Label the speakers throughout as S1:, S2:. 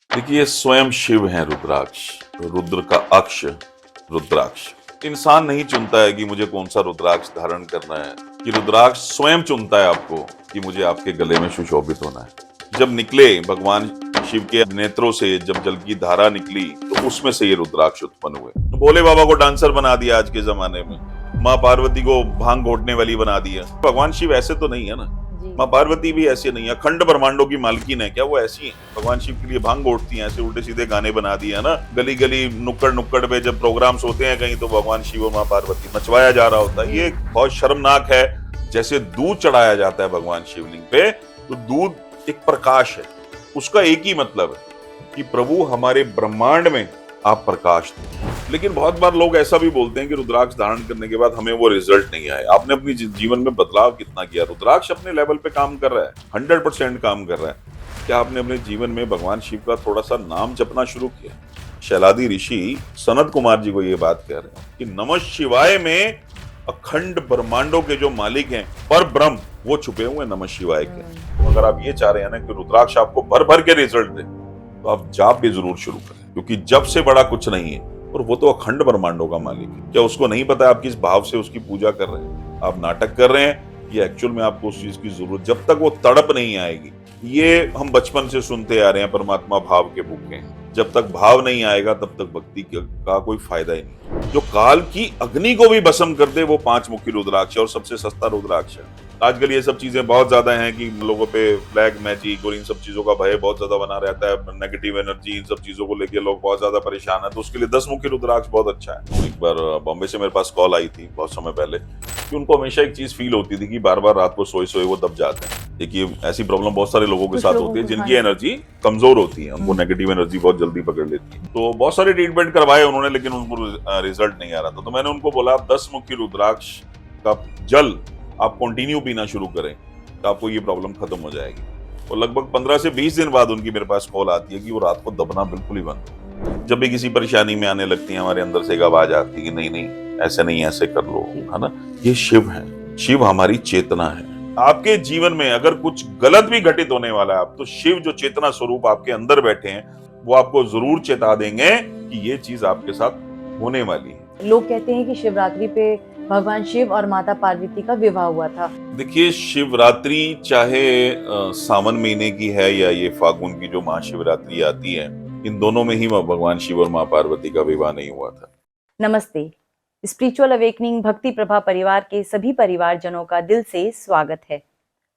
S1: देखिए, स्वयं शिव हैं रुद्राक्ष। रुद्र का अक्ष रुद्राक्ष। इंसान नहीं चुनता है कि मुझे कौन सा रुद्राक्ष धारण करना है, कि रुद्राक्ष स्वयं चुनता है आपको कि मुझे आपके गले में सुशोभित होना है। जब निकले भगवान शिव के नेत्रों से, जब जल की धारा निकली, तो उसमें से ये रुद्राक्ष उत्पन्न हुए। भोले बाबा को डांसर बना दिया आज के जमाने में, माँ पार्वती को भांग घोटने वाली बना दिया। भगवान शिव ऐसे तो नहीं है ना, माँ पार्वती भी ऐसी नहीं है, अखंड ब्रह्मांडों की मालकिन है, क्या वो ऐसी है? भगवान शिव के लिए भांग घोटती हैं, ऐसे उल्टे सीधे गाने बना दिए है ना। गली गली नुक्कड़ नुक्कड़ पे जब प्रोग्राम्स होते हैं कहीं, तो भगवान शिव और माँ पार्वती नचवाया जा रहा होता है। ये बहुत शर्मनाक है। जैसे दूध चढ़ाया जाता है भगवान शिवलिंग पे, तो दूध एक प्रकाश है, उसका एक ही मतलब है कि प्रभु हमारे ब्रह्मांड में आप प्रकाश दें। लेकिन बहुत बार लोग ऐसा भी बोलते हैं कि रुद्राक्ष धारण करने के बाद हमें वो रिजल्ट नहीं आए। आपने अपनी जीवन में बदलाव कितना किया? रुद्राक्ष अपने लेवल पे काम कर रहा है, 100% काम कर रहा है। क्या आपने अपने जीवन में भगवान शिव का थोड़ा सा नाम जपना शुरू किया? शैलादी ऋषि सनत कुमार जी को ये बात कह रहे हैं कि नमः शिवाय में अखंड ब्रह्मांडों के जो मालिक हैं, पर ब्रह्म, वो छुपे हुए नमः शिवाय के। तो अगर आप ये चाह रहे हैं ना कि रुद्राक्ष आपको भर भर के रिजल्ट दे, तो आप जाप भी जरूर शुरू करें, क्योंकि जब से बड़ा कुछ नहीं है, और वो तो अखंड ब्रह्मांडों का मालिक है। क्या उसको नहीं पता आप किस भाव से उसकी पूजा कर रहे हैं? आप नाटक कर रहे हैं, ये एक्चुअल में आपको उस चीज की जरूरत, जब तक वो तड़प नहीं आएगी। ये हम बचपन से सुनते आ रहे हैं, परमात्मा भाव के भूखे हैं। जब तक भाव नहीं आएगा, तब तक भक्ति का कोई फायदा ही नहीं। जो काल की अग्नि को भी भस्म कर दे, वो 5 मुखी रुद्राक्ष है, और सबसे सस्ता रुद्राक्ष है। आजकल ये सब चीजें बहुत ज्यादा हैं कि लोगों पे ब्लैक मैजिक और इन सब चीजों का भय बहुत ज्यादा बना रहता है, नेगेटिव एनर्जी, इन सब चीजों को लेके लोग बहुत ज्यादा परेशान है। तो उसके लिए 10 मुखी रुद्राक्ष बहुत अच्छा है। एक बार बॉम्बे से मेरे पास कॉल आई थी बहुत समय पहले कि उनको हमेशा एक चीज फील होती थी कि बार बार रात को सोए सोए वो दब जाते हैं। देखिए, ऐसी प्रॉब्लम बहुत सारे लोगों के साथ होती है जिनकी एनर्जी कमजोर होती है, उनको नेगेटिव एनर्जी बहुत जल्दी पकड़ लेती है। तो बहुत सारे ट्रीटमेंट करवाए उन्होंने, लेकिन उनको रिजल्ट नहीं आ रहा था। तो मैंने उनको बोला, आप 10 मुखी रुद्राक्ष का जल आप कंटिन्यू पीना शुरू करें, तो आपको ये प्रॉब्लम खत्म हो जाएगी। और लगभग 15 से 20 दिन बाद उनकी मेरे पास कॉल आती है कि वो रात को दबना बिल्कुल ही बंद। जब भी किसी परेशानी में आने लगती है, हमारे अंदर से एक आवाज आती है कि नहीं नहीं, ऐसे नहीं, ऐसे कर लो, है ना। ये शिव है, शिव हमारी चेतना है। आपके जीवन में अगर कुछ गलत भी घटित होने वाला है, आप तो शिव जो चेतना स्वरूप आपके अंदर बैठे हैं, वो आपको जरूर चेता देंगे कि ये चीज आपके साथ होने वाली है।
S2: लोग कहते हैं कि शिवरात्रि पे भगवान शिव और माता पार्वती का विवाह हुआ था।
S1: देखिए, शिवरात्रि चाहे सावन महीने की है या ये फागुन की जो महाशिवरात्रि आती है, इन दोनों में ही भगवान शिव और माँ पार्वती का विवाह नहीं हुआ था।
S2: नमस्ते। स्पिरिचुअल अवेकनिंग भक्ति प्रभा परिवार के सभी परिवारजनों का दिल से स्वागत है।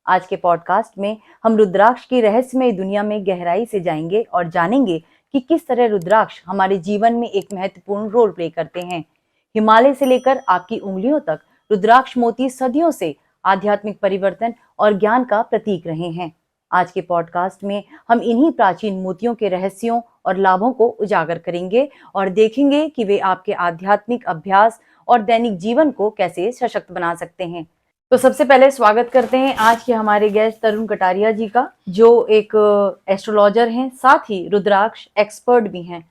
S2: आज के पॉडकास्ट में हम रुद्राक्ष की रहस्यमय दुनिया में गहराई से जाएंगे और जानेंगे कि किस तरह रुद्राक्ष हमारे जीवन में एक महत्वपूर्ण रोल प्ले करते हैं। हिमालय से लेकर आपकी उंगलियों तक रुद्राक्ष मोती सदियों से आध्यात्मिक परिवर्तन और ज्ञान का प्रतीक रहे हैं। आज के पॉडकास्ट में हम इन्हीं प्राचीन मोतियों के रहस्यों और लाभों को उजागर करेंगे और देखेंगे कि वे आपके आध्यात्मिक अभ्यास और दैनिक जीवन को कैसे सशक्त बना सकते हैं। तो सबसे पहले स्वागत करते हैं आज के हमारे गेस्ट तरुण कटारिया जी का, जो एक एस्ट्रोलॉजर हैं, साथ ही रुद्राक्ष एक्सपर्ट भी हैं।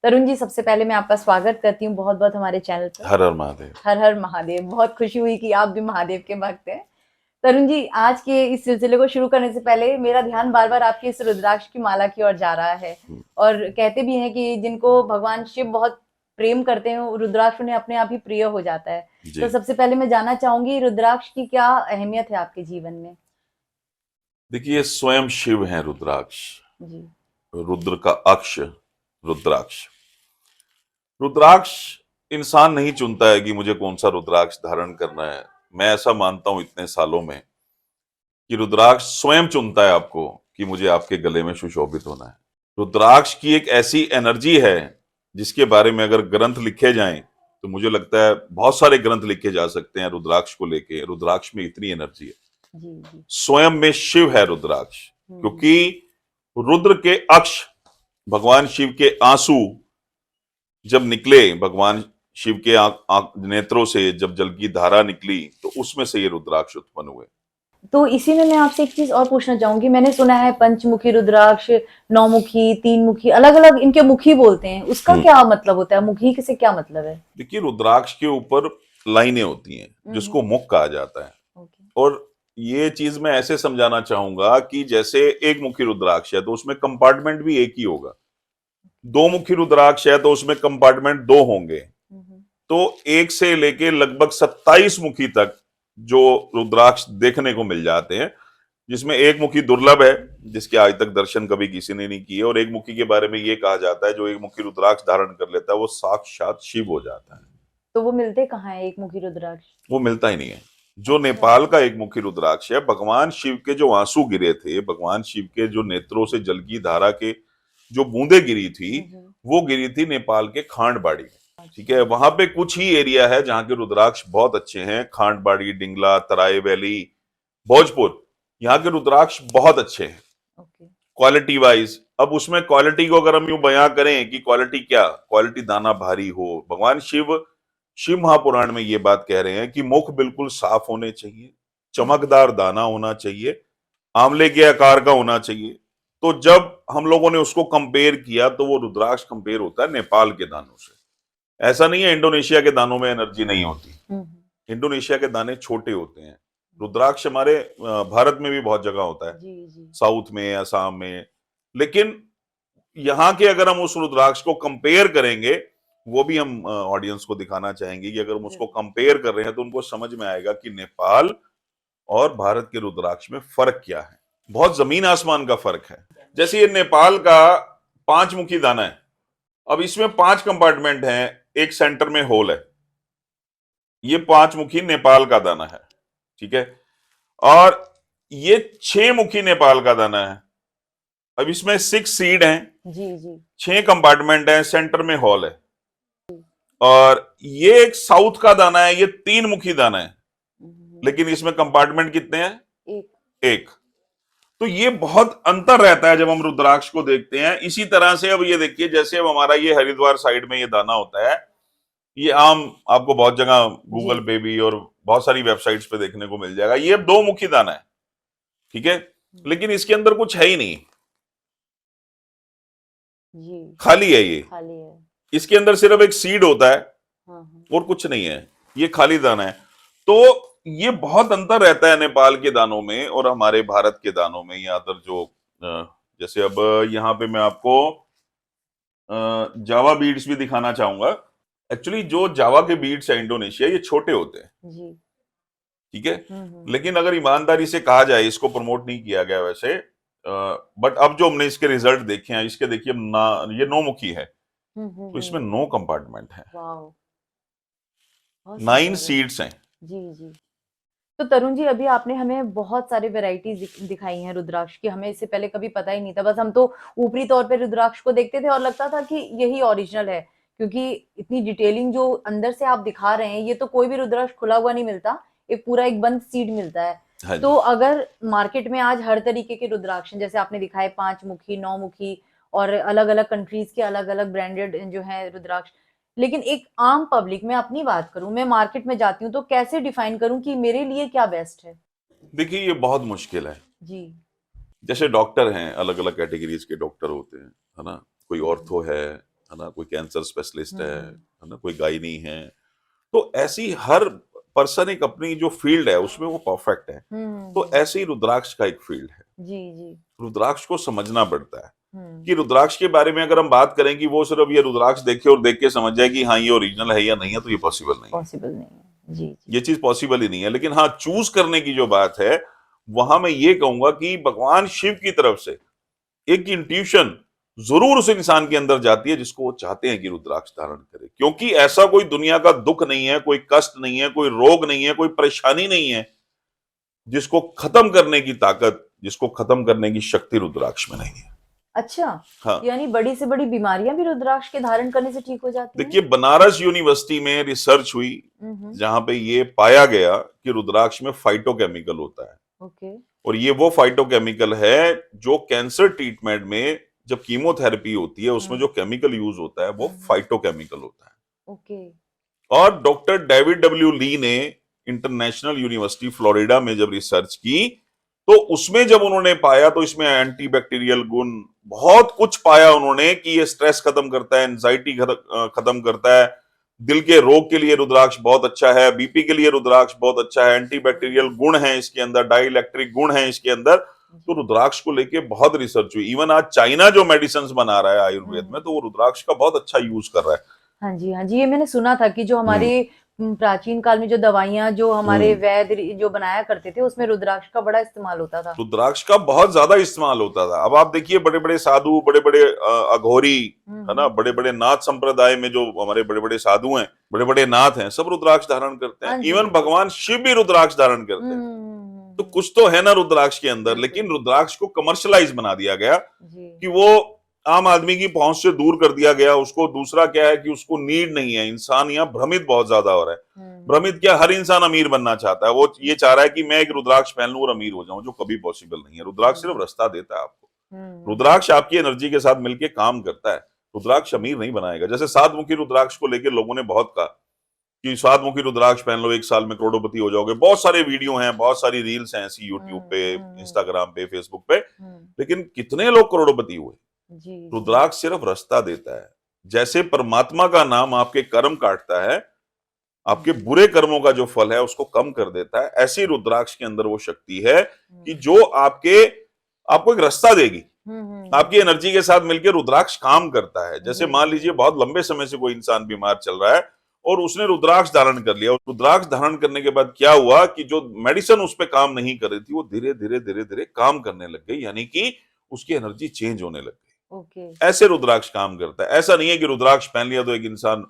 S2: तरुण जी, सबसे पहले मैं आपका स्वागत करती हूँ बहुत बहुत हमारे चैनल पर।
S1: हर हर महादेव।
S2: हर हर महादेव। बहुत खुशी हुई कि आप भी महादेव के भक्त हैं। तरुण जी, आज के इस सिलसिले को शुरू करने से पहले मेरा ध्यान बार बार आपकी इस रुद्राक्ष की माला की ओर जा रहा है, और कहते भी हैं कि जिनको भगवान शिव बहुत प्रेम करते हैं, रुद्राक्ष उन्हें अपने आप ही प्रिय हो जाता है। तो सबसे पहले मैं जानना चाहूंगी, रुद्राक्ष की क्या अहमियत है आपके जीवन में?
S1: देखिए, स्वयं शिव हैं रुद्राक्ष
S2: जी।
S1: रुद्र का अक्ष रुद्राक्ष। रुद्राक्ष इंसान नहीं चुनता है कि मुझे कौन सा रुद्राक्ष धारण करना है। मैं ऐसा मानता हूं इतने सालों में कि रुद्राक्ष स्वयं चुनता है आपको कि मुझे आपके गले में सुशोभित होना है। रुद्राक्ष की एक ऐसी एनर्जी है जिसके बारे में अगर ग्रंथ लिखे जाएं, तो मुझे लगता है बहुत सारे ग्रंथ लिखे जा सकते हैं रुद्राक्ष को लेके। रुद्राक्ष में इतनी एनर्जी है।
S2: जी।
S1: स्वयं में शिव है रुद्राक्ष, क्योंकि रुद्र के अक्ष भगवान शिव के आंसू जब निकले, भगवान शिव के नेत्रों से जब जल की धारा निकली, तो उसमें से ये रुद्राक्ष उत्पन्न हुए।
S2: तो इसी में मैं आपसे एक चीज और पूछना चाहूंगी। मैंने सुना है पंचमुखी रुद्राक्ष, 9 मुखी, 3 मुखी, अलग अलग इनके मुखी बोलते हैं। उसका क्या मतलब होता है? मुखी से क्या मतलब है?
S1: देखिए, रुद्राक्ष के ऊपर लाइनें होती हैं जिसको मुख कहा जाता है, और ये चीज मैं ऐसे समझाना चाहूंगा कि जैसे एक मुखी रुद्राक्ष है तो उसमें कंपार्टमेंट भी एक ही होगा, दो मुखी रुद्राक्ष है तो उसमें कंपार्टमेंट दो होंगे। तो एक से लेके लगभग 27 मुखी तक जो रुद्राक्ष देखने को मिल जाते हैं, जिसमें एक मुखी दुर्लभ है जिसके आज तक दर्शन कभी किसी ने नहीं किए, और एक मुखी के बारे में ये कहा जाता है जो एक मुखी रुद्राक्ष धारण कर लेता है वो साक्षात शिव हो जाता है।
S2: तो वो मिलते कहाँ है एक मुखी रुद्राक्ष?
S1: वो मिलता ही नहीं है। जो नेपाल का एक मुखी रुद्राक्ष है, भगवान शिव के जो आंसू गिरे थे, भगवान शिव के जो नेत्रों से जल की धारा के जो बूंदे गिरी थी, वो गिरी थी नेपाल के खांडबाड़ी में। ठीक है, वहां पे कुछ ही एरिया है जहां के रुद्राक्ष बहुत अच्छे हैं, खांडबाड़ी, डिंगला, तराई वैली, भोजपुर, यहाँ के रुद्राक्ष बहुत अच्छे हैं क्वालिटी वाइज। अब उसमें क्वालिटी को अगर हम यूं बयां करें कि क्वालिटी क्या, क्वालिटी दाना भारी हो। भगवान शिव महापुराण में ये बात कह रहे हैं कि मुख बिल्कुल साफ होने चाहिए, चमकदार दाना होना चाहिए, आंवले के आकार का होना चाहिए। तो जब हम लोगों ने उसको कंपेयर किया तो वो रुद्राक्ष कंपेयर होता है नेपाल के दानों से। ऐसा नहीं है इंडोनेशिया के दानों में एनर्जी नहीं होती, इंडोनेशिया के दाने छोटे होते हैं। रुद्राक्ष हमारे भारत में भी बहुत जगह होता है, साउथ में, असम में, लेकिन यहाँ के अगर हम उस रुद्राक्ष को कंपेयर करेंगे, वो भी हम ऑडियंस को दिखाना चाहेंगे कि अगर हम उसको कंपेयर कर रहे हैं तो उनको समझ में आएगा कि नेपाल और भारत के रुद्राक्ष में फर्क क्या है। बहुत जमीन आसमान का फर्क है। जैसे ये नेपाल का 5 मुखी दाना है, अब इसमें 5 कंपार्टमेंट हैं, एक सेंटर में होल है, ये 5 मुखी नेपाल का दाना है। ठीक है, और ये 6 मुखी नेपाल का दाना है। अब इसमें 6 सीड हैं, 6 कंपार्टमेंट हैं, सेंटर में हॉल है। और ये एक साउथ का दाना है, ये 3 मुखी दाना है, लेकिन इसमें कंपार्टमेंट कितने हैं? एक। तो ये बहुत अंतर रहता है जब हम रुद्राक्ष को देखते हैं। इसी तरह से अब ये देखिए, जैसे अब हमारा ये हरिद्वार साइड में ये दाना होता है, ये आम आपको बहुत जगह गूगल पे भी और बहुत सारी वेबसाइट्स पे देखने को मिल जाएगा। ये अब 2 मुखी दाना है, ठीक है, लेकिन इसके अंदर कुछ है ही नहीं, खाली है, ये खाली है। इसके अंदर सिर्फ एक सीड होता है और कुछ नहीं है, ये खाली दाना है। तो ये बहुत अंतर रहता है नेपाल के दानों में और हमारे भारत के दानों में। यहाँ पर जो जैसे अब यहाँ पे मैं आपको जावा बीड्स भी दिखाना चाहूंगा। एक्चुअली जो जावा के बीड्स है इंडोनेशिया, ये छोटे होते हैं, ठीक है, लेकिन अगर ईमानदारी से कहा जाए, इसको प्रमोट नहीं किया गया वैसे, बट अब जो हमने इसके रिजल्ट देखे हैं, इसके देखिए ये 9 मुखी है, तो इसमें 9 कंपार्टमेंट है, 9 सीड्स हैं।
S2: जी। तो तरुण जी, अभी आपने हमें बहुत सारे वैरायटीज दिखाई हैं रुद्राक्ष की, हमें इससे पहले कभी पता ही नहीं था। बस हम तो ऊपरी तौर पे रुद्राक्ष को देखते थे और लगता था कि यही ओरिजिनल है, क्योंकि इतनी डिटेलिंग जो अंदर से आप दिखा रहे हैं, ये तो कोई भी रुद्राक्ष खुला हुआ नहीं मिलता, एक पूरा एक बंद सीड मिलता है।
S1: हाँ,
S2: तो अगर मार्केट में आज हर तरीके के रुद्राक्ष, जैसे आपने दिखाए 5 मुखी, 9 मुखी, और अलग अलग कंट्रीज के अलग अलग ब्रांडेड जो है रुद्राक्ष, लेकिन एक आम पब्लिक, मैं अपनी बात करूं, मैं मार्केट में जाती हूँ तो कैसे डिफाइन करूं कि मेरे लिए क्या बेस्ट है?
S1: देखिए, ये बहुत मुश्किल है
S2: जी।
S1: जैसे डॉक्टर हैं, अलग अलग कैटेगरीज के डॉक्टर होते हैं, है ना, कोई ऑर्थो है ना, कोई कैंसर स्पेशलिस्ट है ना, कोई गायनी है। तो ऐसी हर पर्सन एक अपनी जो फील्ड है उसमें वो परफेक्ट है। तो ऐसे ही रुद्राक्ष का एक फील्ड है। जी। रुद्राक्ष को समझना पड़ता है कि रुद्राक्ष के बारे में अगर हम बात करें कि वो सिर्फ ये रुद्राक्ष देखे और देख के समझ जाए कि हाँ ये ओरिजिनल है या नहीं है, तो ये पॉसिबल नहीं है। जी। ये चीज पॉसिबल ही नहीं है। लेकिन हाँ, चूज करने की जो बात है, वहां मैं ये कहूंगा कि भगवान शिव की तरफ से एक इंट्यूशन जरूर उस इंसान के अंदर जाती है जिसको वो चाहते हैं कि रुद्राक्ष धारण करे, क्योंकि ऐसा कोई दुनिया का दुख नहीं है, कोई कष्ट नहीं है, कोई रोग नहीं है, कोई परेशानी नहीं है जिसको खत्म करने की ताकत, जिसको खत्म करने की शक्ति रुद्राक्ष में नहीं है।
S2: अच्छा, हाँ, यानी बड़ी से बड़ी बीमारियां भी रुद्राक्ष के धारण करने से ठीक हो जाती हैं?
S1: देखिए, बनारस यूनिवर्सिटी में रिसर्च हुई जहां पे ये पाया गया कि रुद्राक्ष में फाइटोकेमिकल होता है। ओके। और ये वो फाइटोकेमिकल है जो कैंसर ट्रीटमेंट में जब कीमोथेरेपी होती है उसमें जो केमिकल यूज होता है वो फाइटोकेमिकल होता है। ओके। और डॉक्टर डेविड डब्ल्यू ली ने इंटरनेशनल यूनिवर्सिटी फ्लोरिडा में जब रिसर्च की, तो उसमें जब उन्होंने पाया, तो इसमें एंटीबैक्टीरियल गुण बहुत कुछ पाया उन्होंने कि ये स्ट्रेस खत्म करता है, एंजाइटी खत्म करता है, दिल के रोग के लिए रुद्राक्ष बहुत अच्छा है, बीपी के लिए रुद्राक्ष बहुत अच्छा है, एंटीबैक्टीरियल गुण है इसके अंदर, डाइइलेक्ट्रिक गुण है इसके अंदर। तो रुद्राक्ष को लेके बहुत रिसर्च हुई। इवन आज चाइना जो मेडिसिन बना रहा है आयुर्वेद में, तो वो रुद्राक्ष का बहुत अच्छा यूज कर रहा है।
S2: हाँ जी, हाँ जी, ये मैंने सुना था कि जो हमारे प्राचीन काल में जो दवाइयां जो हमारे वैद्य जो बनाया करते थे उसमें रुद्राक्ष का बड़ा इस्तेमाल होता था।
S1: रुद्राक्ष का बहुत ज्यादा इस्तेमाल होता था। अब आप देखिए बड़े बड़े साधु, बड़े बड़े अघोरी, है ना, बड़े बड़े नाथ संप्रदाय में जो हमारे बड़े बड़े साधु हैं, बड़े बड़े नाथ हैं, सब रुद्राक्ष धारण करते हैं।
S2: हाँ जी।
S1: इवन भगवान शिव भी रुद्राक्ष धारण करते हैं। तो कुछ तो है ना रुद्राक्ष के अंदर, लेकिन रुद्राक्ष को कमर्शलाइज बना दिया गया कि वो आम आदमी की पहुंच से दूर कर दिया गया उसको। दूसरा क्या है कि उसको नीड नहीं है। इंसान यहाँ भ्रमित बहुत ज्यादा हो रहा है। भ्रमित क्या, हर इंसान अमीर बनना चाहता है। वो ये चाह रहा है कि मैं एक रुद्राक्ष पहन लूं और अमीर हो जाऊं, जो कभी पॉसिबल नहीं है। रुद्राक्ष सिर्फ रास्ता देता है आपको। रुद्राक्ष आपकी एनर्जी के साथ मिलकर काम करता है। रुद्राक्ष अमीर नहीं बनाएगा। जैसे 7 मुखी रुद्राक्ष को लेकर लोगों ने बहुत कहा कि 7 मुखी रुद्राक्ष पहन लो, 1 साल में करोड़पति हो जाओगे। बहुत सारे वीडियो हैं, बहुत सारी रील्स हैं ऐसी यूट्यूब पे, इंस्टाग्राम पे, फेसबुक पे, लेकिन कितने लोग करोड़पति हुए? रुद्राक्ष सिर्फ रास्ता देता है। जैसे परमात्मा का नाम आपके कर्म काटता है, आपके बुरे कर्मों का जो फल है उसको कम कर देता है, ऐसी रुद्राक्ष के अंदर वो शक्ति है कि जो आपको एक रास्ता देगी। आपकी एनर्जी के साथ मिलकर रुद्राक्ष काम करता है। जैसे मान लीजिए बहुत लंबे समय से कोई इंसान बीमार चल रहा है और उसने रुद्राक्ष धारण कर लिया। रुद्राक्ष धारण करने के बाद क्या हुआ कि जो मेडिसिन उस पर काम नहीं कर रही थी, वो धीरे धीरे धीरे धीरे काम करने लग गई, यानी कि उसकी एनर्जी चेंज होने लग गई। ऐसे रुद्राक्ष काम करता है। ऐसा नहीं है कि रुद्राक्ष पहन लिया तो एक इंसान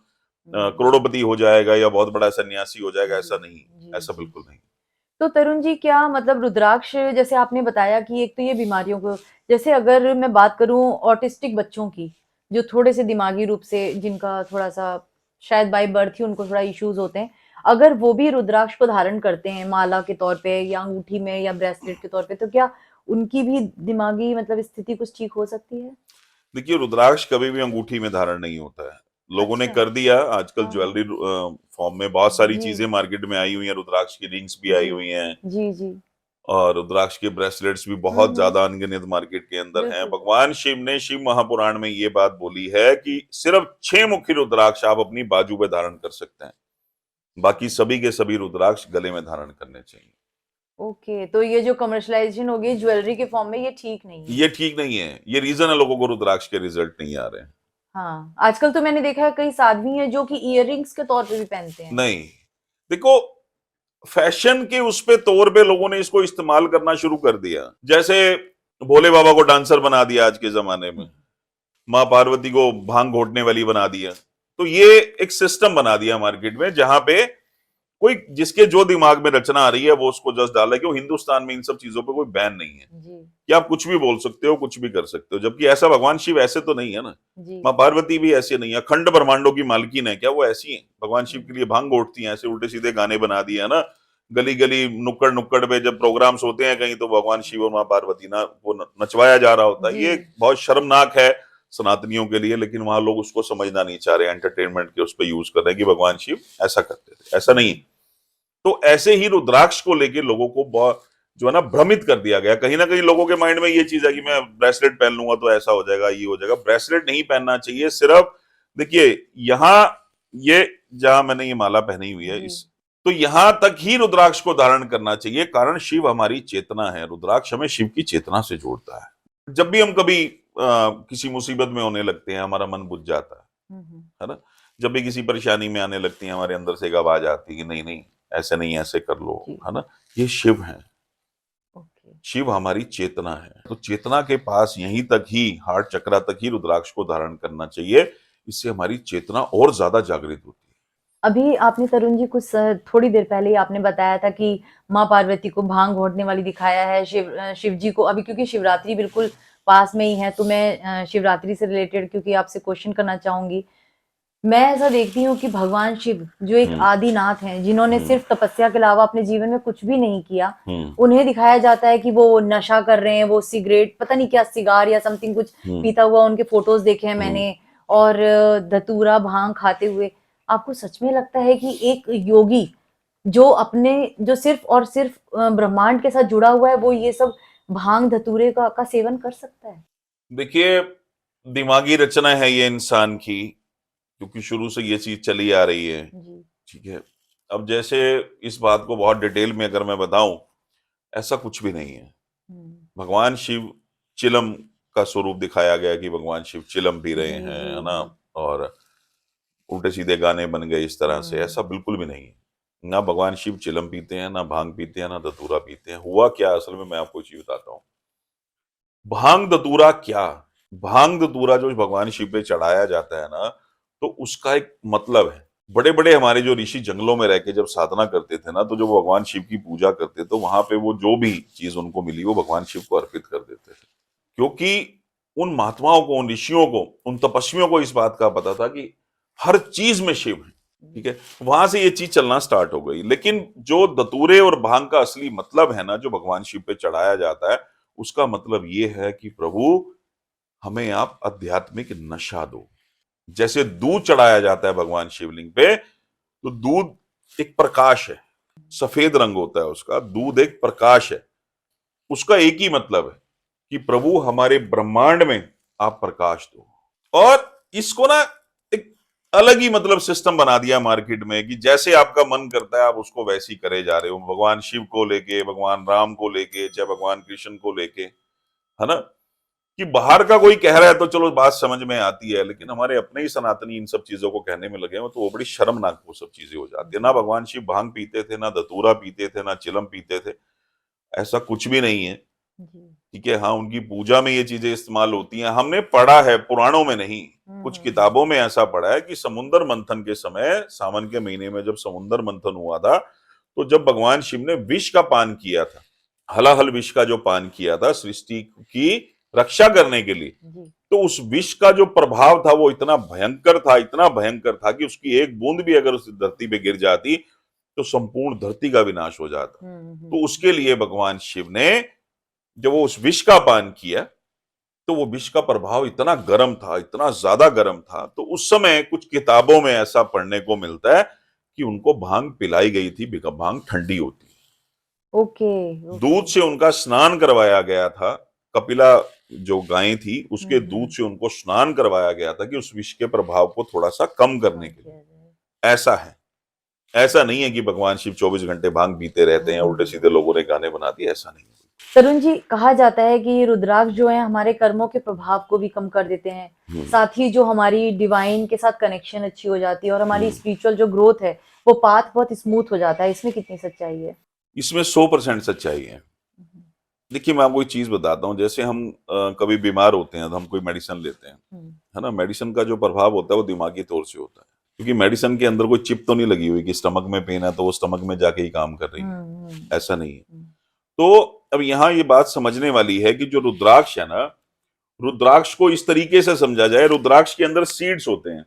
S1: करोड़पति हो जाएगा या बहुत बड़ा सन्यासी हो जाएगा, ऐसा नहीं, ऐसा बिल्कुल नहीं।
S2: तो तरुण जी, क्या मतलब रुद्राक्ष, जैसे आपने बताया कि एक तो ये बीमारियों को, जैसे अगर मैं बात करूं ऑटिस्टिक बच्चों की, जो थोड़े से दिमागी रूप से, जिनका थोड़ा सा शायद बाय बर्थ ही उनको थोड़ा इश्यूज होते हैं, अगर वो भी रुद्राक्ष को धारण करते हैं माला के तौर पे या अंगूठी में या ब्रेसलेट के तौर पे, तो क्या उनकी भी दिमागी मतलब स्थिति कुछ ठीक हो सकती है?
S1: देखिए, रुद्राक्ष कभी भी अंगूठी में धारण नहीं होता है। लोगों ने कर दिया। आजकल ज्वेलरी फॉर्म में बहुत सारी चीजें मार्केट में आई हुई हैं। रुद्राक्ष की रिंग्स भी आई हुई हैं,
S2: जी जी,
S1: और रुद्राक्ष के ब्रेसलेट्स भी बहुत ज्यादा अनगिनत मार्केट के अंदर हैं। भगवान शिव ने शिव महापुराण में ये बात बोली है कि सिर्फ 6 मुखी रुद्राक्ष आप अपनी बाजू पे धारण कर सकते हैं, बाकी सभी के सभी रुद्राक्ष गले में धारण करने चाहिए।
S2: ओके, तो ये जो कमर्शलाइजेशन हो गई ज्वेलरी के फॉर्म में, ये ठीक नहीं है?
S1: ये ठीक नहीं है। ये रीजन है लोगों को रुद्राक्ष के रिजल्ट नहीं आ रहे हैं।
S2: हाँ, आजकल तो मैंने देखा है कई साध्वी हैं जो कि इयररिंग्स के तौर पे भी पहनते हैं।
S1: नहीं, देखो, फैशन के उस पे तौर पे लोगों ने इसको इस्तेमाल करना शुरू कर दिया। जैसे भोले बाबा को डांसर बना दिया आज के जमाने में, माँ पार्वती को भांग घोटने वाली बना दिया। तो ये एक सिस्टम बना दिया मार्केट में, जहां पे कोई जिसके जो दिमाग में रचना आ रही है वो उसको जस्ट डाला। क्यों, हिंदुस्तान में इन सब चीजों पे कोई बैन नहीं है कि आप कुछ भी बोल सकते हो, कुछ भी कर सकते हो। जबकि ऐसा भगवान शिव ऐसे तो नहीं है ना, माँ पार्वती भी ऐसे नहीं है। अखंड ब्रह्मांडों की मालकिन है, क्या वो ऐसी है? भगवान शिव के लिए भांग घोटती हैं, ऐसे उल्टे सीधे गाने बना दिए है ना। गली गली नुक्कड़ नुक्कड़ पे जब प्रोग्राम्स होते हैं कहीं, तो भगवान शिव और माँ पार्वती ना वो नचवाया जा रहा होता है। ये बहुत शर्मनाक है सनातनियों के लिए, लेकिन वहां लोग उसको समझना नहीं चाह रहे, एंटरटेनमेंट के उस पर यूज कर रहे हैं कि भगवान शिव ऐसा करते थे। ऐसा नहीं। तो ऐसे ही रुद्राक्ष को लेके लोगों को बहुत जो है ना भ्रमित कर दिया गया। कहीं ना कहीं लोगों के माइंड में ये चीज है कि मैं ब्रेसलेट पहन लूंगा तो ऐसा हो जाएगा, ये हो जाएगा। ब्रेसलेट नहीं पहनना चाहिए। सिर्फ देखिए, यहाँ ये जहां मैंने ये माला पहनी हुई है, इस तो यहां तक ही रुद्राक्ष को धारण करना चाहिए, कारण शिव हमारी चेतना है। रुद्राक्ष हमें शिव की चेतना से जोड़ता है। जब भी हम कभी किसी मुसीबत में होने लगते हैं, हमारा मन बुझ जाता है ना। जब भी किसी परेशानी में आने लगती है, हमारे अंदर से एक आवाज आती है कि नहीं नहीं, ऐसे नहीं, ऐसे कर लो, है ना। ये शिव है। शिव हमारी चेतना है। तो चेतना के पास यहीं तक ही, हार्ट चक्रा तक ही रुद्राक्ष को धारण करना चाहिए। इससे हमारी चेतना और ज्यादा जागृत होती है।
S2: अभी आपने तरुण जी कुछ थोड़ी देर पहले ही आपने बताया था कि माँ पार्वती को भांग घोटने वाली दिखाया है, शिव जी को। अभी क्योंकि शिवरात्रि बिल्कुल पास में ही है, तो मैं शिवरात्रि से रिलेटेड क्योंकि आपसे क्वेश्चन करना चाहूंगी। मैं ऐसा देखती हूँ कि भगवान शिव जो एक आदिनाथ हैं, जिन्होंने सिर्फ तपस्या के अलावा अपने जीवन में कुछ भी नहीं किया, उन्हें दिखाया जाता है कि वो नशा कर रहे हैं, वो सिगरेट, पता नहीं क्या, सिगार या समथिंग कुछ पीता हुआ उनके फोटोज देखे हैं मैंने, और धतूरा भांग खाते हुए। आपको सच में लगता है कि एक योगी जो सिर्फ और सिर्फ ब्रह्मांड के साथ जुड़ा हुआ है, वो ये सब भांग धतूरे का सेवन कर सकता है?
S1: देखिए, दिमागी रचना है ये इंसान की। क्योंकि शुरू से ये चीज चली आ रही है।
S2: जी।
S1: ठीक है। अब जैसे इस बात को बहुत डिटेल में अगर मैं बताऊं, ऐसा कुछ भी नहीं है। भगवान शिव चिलम का स्वरूप दिखाया गया कि भगवान शिव चिलम पी रहे
S2: जी,
S1: हैं,
S2: जी,
S1: है ना,
S2: जी।
S1: और उल्टे सीधे गाने बन गए इस तरह से। ऐसा बिल्कुल भी नहीं है। ना भगवान शिव चिलम पीते हैं, ना भांग पीते हैं, ना धतूरा पीते हैं। हुआ क्या असल में, मैं आपको चीज बताता हूँ। भांग धतूरा क्या, भांग धतूरा जो भगवान शिव पे चढ़ाया जाता है ना, तो उसका एक मतलब है। बड़े बड़े हमारे जो ऋषि जंगलों में रह के जब साधना करते थे ना, तो जो भगवान शिव की पूजा करते तो वहां पे वो जो भी चीज उनको मिली वो भगवान शिव को अर्पित कर देते थे। क्योंकि उन महात्माओं को, उन ऋषियों को, उन तपस्वियों को इस बात का पता था कि हर चीज में शिव है। ठीक है। वहां से ये चीज चलना स्टार्ट हो गई। लेकिन जो धतूरे और भांग का असली मतलब है ना, जो भगवान शिव पे चढ़ाया जाता है, उसका मतलब ये है कि प्रभु हमें आप आध्यात्मिक नशा दो। जैसे दूध चढ़ाया जाता है भगवान शिवलिंग पे, तो दूध एक प्रकाश है, सफेद रंग होता है उसका। दूध एक प्रकाश है। उसका एक ही मतलब है कि प्रभु हमारे ब्रह्मांड में आप प्रकाश दो। और इसको ना एक अलग ही मतलब सिस्टम बना दिया मार्केट में कि जैसे आपका मन करता है आप उसको वैसे ही करे जा रहे हो। भगवान शिव को लेके, भगवान राम को लेके, चाहे भगवान कृष्ण को लेके, है ना, कि बाहर का कोई कह रहा है तो चलो बात समझ में आती है, लेकिन हमारे अपने ही सनातनी इन सब चीजों को कहने में लगे हैं तो वो बड़ी शर्मनाक वो सब चीजें हो जाती है। ना भगवान शिव भांग पीते थे, ना धतूरा पीते थे, ना चिलम पीते थे। ऐसा कुछ भी नहीं है।
S2: जी।
S1: ठीक है। हाँ, उनकी पूजा में ये चीजें इस्तेमाल होती हैं। हमने पढ़ा है पुराणों में नहीं, कुछ किताबों में ऐसा पढ़ा है कि समुद्र मंथन के समय, सावन के महीने में जब समुद्र मंथन हुआ था, तो जब भगवान शिव ने विष का पान किया था, हलाहल विष का जो पान किया था सृष्टि की रक्षा करने के लिए,
S2: जी।
S1: तो उस विष का जो प्रभाव था वो इतना भयंकर था, इतना भयंकर था कि उसकी एक बूंद भी अगर उस धरती पे गिर जाती तो संपूर्ण धरती का विनाश हो जाता। तो उसके लिए भगवान शिव ने जब वो उस विष का पान किया, तो वो विष का प्रभाव इतना गर्म था, इतना ज्यादा गर्म था, तो उस समय कुछ किताबों में ऐसा पढ़ने को मिलता है कि उनको भांग पिलाई गई थी। भांग ठंडी होती है।
S2: ओके।
S1: दूध
S2: ओके।
S1: से उनका स्नान करवाया गया था। कपिला जो गाय थी उसके दूध
S2: हम्म।
S1: से उनको स्नान करवाया गया था कि उस विष के प्रभाव को थोड़ा सा कम करने
S2: कम
S1: के
S2: किया
S1: लिए।
S2: जाए।
S1: ऐसा है। ऐसा नहीं है कि भगवान शिव 24 घंटे भांग पीते रहते हैं, उल्टे सीधे लोगों ने गाने बना दिए, ऐसा नहीं है।
S2: तरुण जी, कहा जाता है कि रुद्राक्ष जो है हमारे कर्मों के प्रभाव को भी कम कर देते हैं, साथ ही जो हमारी डिवाइन के साथ कनेक्शन अच्छी हो जाती है और हमारी स्पिरिचुअल जो ग्रोथ है वो पाथ बहुत स्मूथ हो जाता है। इसमें कितनी सच्चाई है?
S1: इसमें 100% सच्चाई है। देखिए, मैं आपको एक चीज बताता हूँ। जैसे हम कभी बीमार होते हैं तो हम कोई मेडिसिन लेते हैं, है ना। मेडिसिन का जो प्रभाव होता है वो दिमागी तौर से होता है, क्योंकि मेडिसिन के अंदर कोई चिप तो नहीं लगी हुई कि स्टमक में पेन है तो वो स्टमक में जाके ही काम कर रही है। ऐसा नहीं है। तो अब यहाँ ये बात समझने वाली है कि जो रुद्राक्ष है ना, रुद्राक्ष को इस तरीके से समझा जाए, रुद्राक्ष के अंदर सीड्स होते हैं।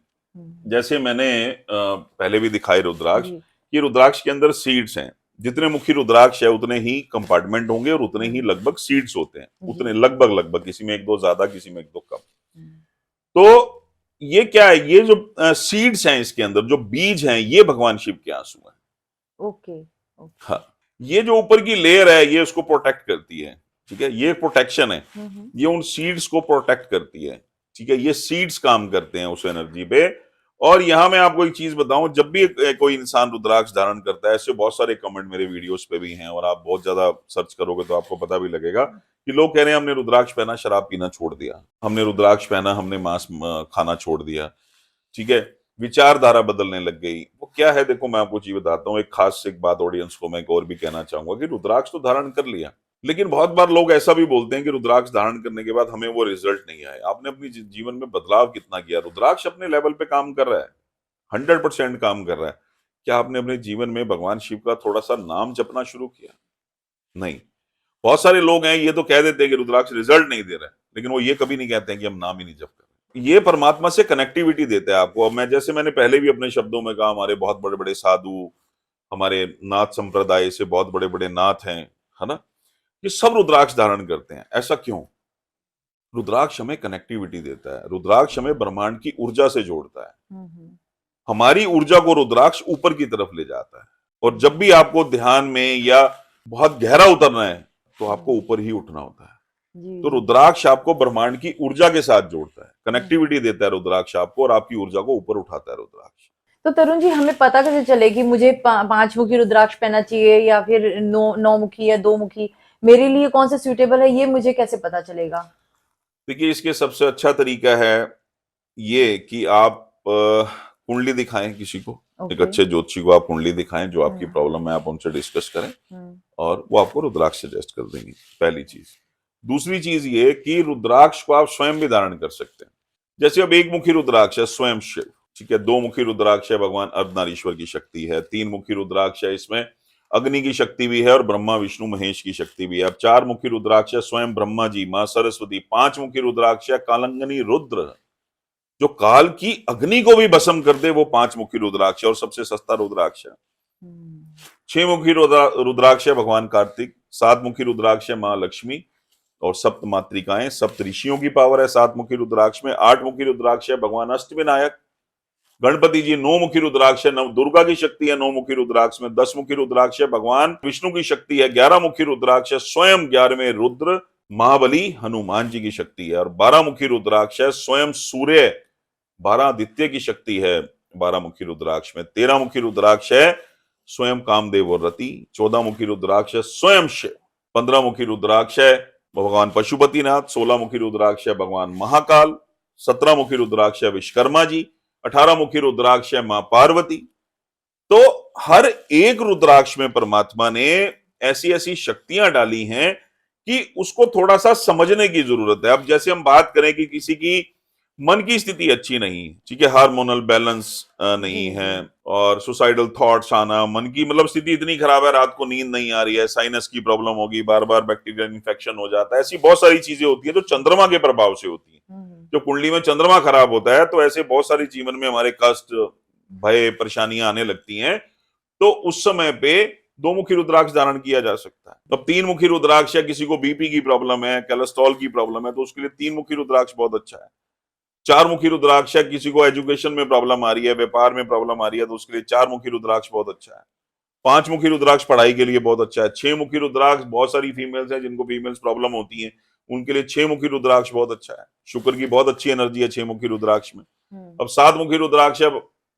S1: जैसे मैंने पहले भी दिखाए रुद्राक्ष,
S2: जी।
S1: कि रुद्राक्ष के अंदर सीड्स हैं। जितने मुखी रुद्राक्ष है उतने ही कंपार्टमेंट होंगे और उतने ही लगभग सीड्स होते हैं। उतने लगभग लगभग, किसी में एक दो ज्यादा, किसी में एक दो कम। तो ये क्या है, ये जो सीड्स हैं इसके अंदर, जो बीज हैं, ये भगवान शिव के आंसू हैं।
S2: ओके।
S1: हाँ, ये जो ऊपर की लेयर है ये उसको प्रोटेक्ट करती है। ठीक है, ये प्रोटेक्शन है। ये उन सीड्स को प्रोटेक्ट करती है। ठीक है, ये सीड्स काम करते हैं उस एनर्जी पे। और यहां मैं आपको एक चीज बताऊं, जब भी कोई इंसान रुद्राक्ष धारण करता है, ऐसे बहुत सारे कमेंट मेरे वीडियोस पे भी हैं और आप बहुत ज्यादा सर्च करोगे तो आपको पता भी लगेगा कि लोग कह रहे हैं हमने रुद्राक्ष पहना, शराब पीना छोड़ दिया, हमने रुद्राक्ष पहना, हमने मांस खाना छोड़ दिया। ठीक है, विचारधारा बदलने लग गई। वो क्या है, देखो मैं आपको चीज बताता हूँ। एक खास एक बात ऑडियंस को मैं एक और भी कहना चाहूंगा कि रुद्राक्ष तो धारण कर लिया, लेकिन बहुत बार लोग ऐसा भी बोलते हैं कि रुद्राक्ष धारण करने के बाद हमें वो रिजल्ट नहीं आए। आपने अपनी जीवन में बदलाव कितना किया? रुद्राक्ष अपने लेवल पे काम कर रहा है, 100% काम कर रहा है। क्या आपने अपने जीवन में भगवान शिव का थोड़ा सा नाम जपना शुरू किया? नहीं। बहुत सारे लोग हैं ये तो कह देते हैं कि रुद्राक्ष रिजल्ट नहीं दे रहा है, लेकिन वो ये कभी नहीं कहते हैं कि हम नाम ही नहीं जप कर रहे। ये परमात्मा से कनेक्टिविटी देता है आपको। अब मैं, जैसे मैंने पहले भी अपने शब्दों में कहा, हमारे बहुत बड़े बड़े साधु, हमारे नाथ संप्रदाय से बहुत बड़े बड़े नाथ हैं, है ना, ये सब रुद्राक्ष धारण करते हैं। ऐसा क्यों? रुद्राक्ष हमें कनेक्टिविटी देता है। रुद्राक्ष हमें ब्रह्मांड की ऊर्जा से जोड़ता है। हमारी ऊर्जा को रुद्राक्ष ऊपर की तरफ ले जाता है। और जब भी आपको ध्यान में या बहुत गहरा उतरना है तो आपको ऊपर ही उठना होता है।
S2: जी
S1: तो
S2: जी।
S1: रुद्राक्ष आपको ब्रह्मांड की ऊर्जा के साथ जोड़ता है, कनेक्टिविटी देता है रुद्राक्ष आपको, और आपकी ऊर्जा को ऊपर उठाता है रुद्राक्ष।
S2: तो तरुण जी, हमें पता कैसे चले कि मुझे पांच मुखी रुद्राक्ष पहनना चाहिए या फिर नौ मुखी या दो मुखी? मेरे लिए कौन सा सूटेबल है, ये मुझे कैसे पता चलेगा?
S1: देखिए, इसके सबसे अच्छा तरीका है ये कि आप कुंडली दिखाएं किसी को, एक
S2: ओके।
S1: अच्छे ज्योतिषी को आप कुंडली दिखाएं, जो आपकी
S2: हम्म
S1: प्रॉब्लम है आप उनसे डिस्कस करें,
S2: हम्म
S1: और वो आपको रुद्राक्ष सजेस्ट कर देंगे, पहली चीज। दूसरी चीज ये कि रुद्राक्ष को आप स्वयं भी धारण कर सकते हैं। जैसे अब एक मुखी रुद्राक्ष है स्वयं शिव, ठीक है, दो मुखी रुद्राक्ष है भगवान अर्धनारीश्वर की शक्ति है, तीन मुखी रुद्राक्ष है, इसमें अग्नि की शक्ति भी है और ब्रह्मा विष्णु महेश की शक्ति भी है। अब चार मुखी रुद्राक्ष है स्वयं ब्रह्मा जी, मां सरस्वती। पांच मुखी रुद्राक्ष है कालंगनी रुद्र, जो काल की अग्नि को भी भस्म कर दे, वो पांच मुखी रुद्राक्ष है और सबसे सस्ता रुद्राक्ष है।
S2: हम्म।
S1: छह मुखी रुद्राक्ष है भगवान कार्तिक, सात मुखी रुद्राक्ष है मां लक्ष्मी और सप्त मातृकाएं, सप्त ऋषियों की पावर है सात मुखी रुद्राक्ष में। आठ मुखी रुद्राक्ष है भगवान अष्टविनायक गणपति जी। नौ मुखी रुद्राक्ष है नव दुर्गा की शक्ति है नौ मुखी रुद्राक्ष में। दस मुखी रुद्राक्ष है भगवान विष्णु की शक्ति है। 11 मुखी रुद्राक्ष है स्वयं 11वें रुद्र महाबली हनुमान जी की शक्ति है। और 12 मुखी रुद्राक्ष है स्वयं सूर्य 12 आदित्य की शक्ति है 12 मुखी रुद्राक्ष में। 13 मुखी रुद्राक्ष है स्वयं कामदेव और रति। 14 मुखी रुद्राक्ष है स्वयं शिव। 15 मुखी रुद्राक्ष है भगवान पशुपतिनाथ। 16 मुखी रुद्राक्ष है भगवान महाकाल। 17 मुखी रुद्राक्ष है विश्वकर्मा जी। 18 मुखी रुद्राक्ष है मां पार्वती। तो हर एक रुद्राक्ष में परमात्मा ने ऐसी ऐसी शक्तियां डाली हैं कि उसको थोड़ा सा समझने की जरूरत है। अब जैसे हम बात करें कि किसी की मन की स्थिति अच्छी नहीं, ठीक है, हार्मोनल बैलेंस नहीं
S2: जी
S1: है,
S2: जी।
S1: और सुसाइडल थॉट्स आना, मन की मतलब स्थिति इतनी खराब है, रात को नींद नहीं आ रही है, साइनस की प्रॉब्लम होगी, बार बार बैक्टीरियल इन्फेक्शन हो जाता है, ऐसी बहुत सारी चीजें होती है जो चंद्रमा के प्रभाव से होती है। जो कुंडली में चंद्रमा खराब होता है तो ऐसे बहुत सारी जीवन में हमारे कष्ट, भय, परेशानियां आने लगती हैं। तो उस समय पे दो मुखी रुद्राक्ष धारण किया जा सकता है। अब तीन मुखी रुद्राक्ष है, किसी को बीपी की प्रॉब्लम है, कोलेस्ट्रॉल की प्रॉब्लम है, तो उसके लिए तीन मुखी रुद्राक्ष बहुत अच्छा है। चार मुखी रुद्राक्ष है, किसी को एजुकेशन में प्रॉब्लम आ रही है, व्यापार में प्रॉब्लम आ रही है, तो उसके लिए चार मुखी रुद्राक्ष बहुत अच्छा है। पांच मुखी रुद्राक्ष पढ़ाई के लिए बहुत अच्छा है। छह मुखी रुद्राक्ष, बहुत सारी फीमेल्स हैं जिनको फीमेल्स प्रॉब्लम होती है, उनके लिए छह मुखी रुद्राक्ष बहुत अच्छा है। शुक्र की बहुत अच्छी एनर्जी है छह मुखी रुद्राक्ष में। अब सात मुखी रुद्राक्ष है,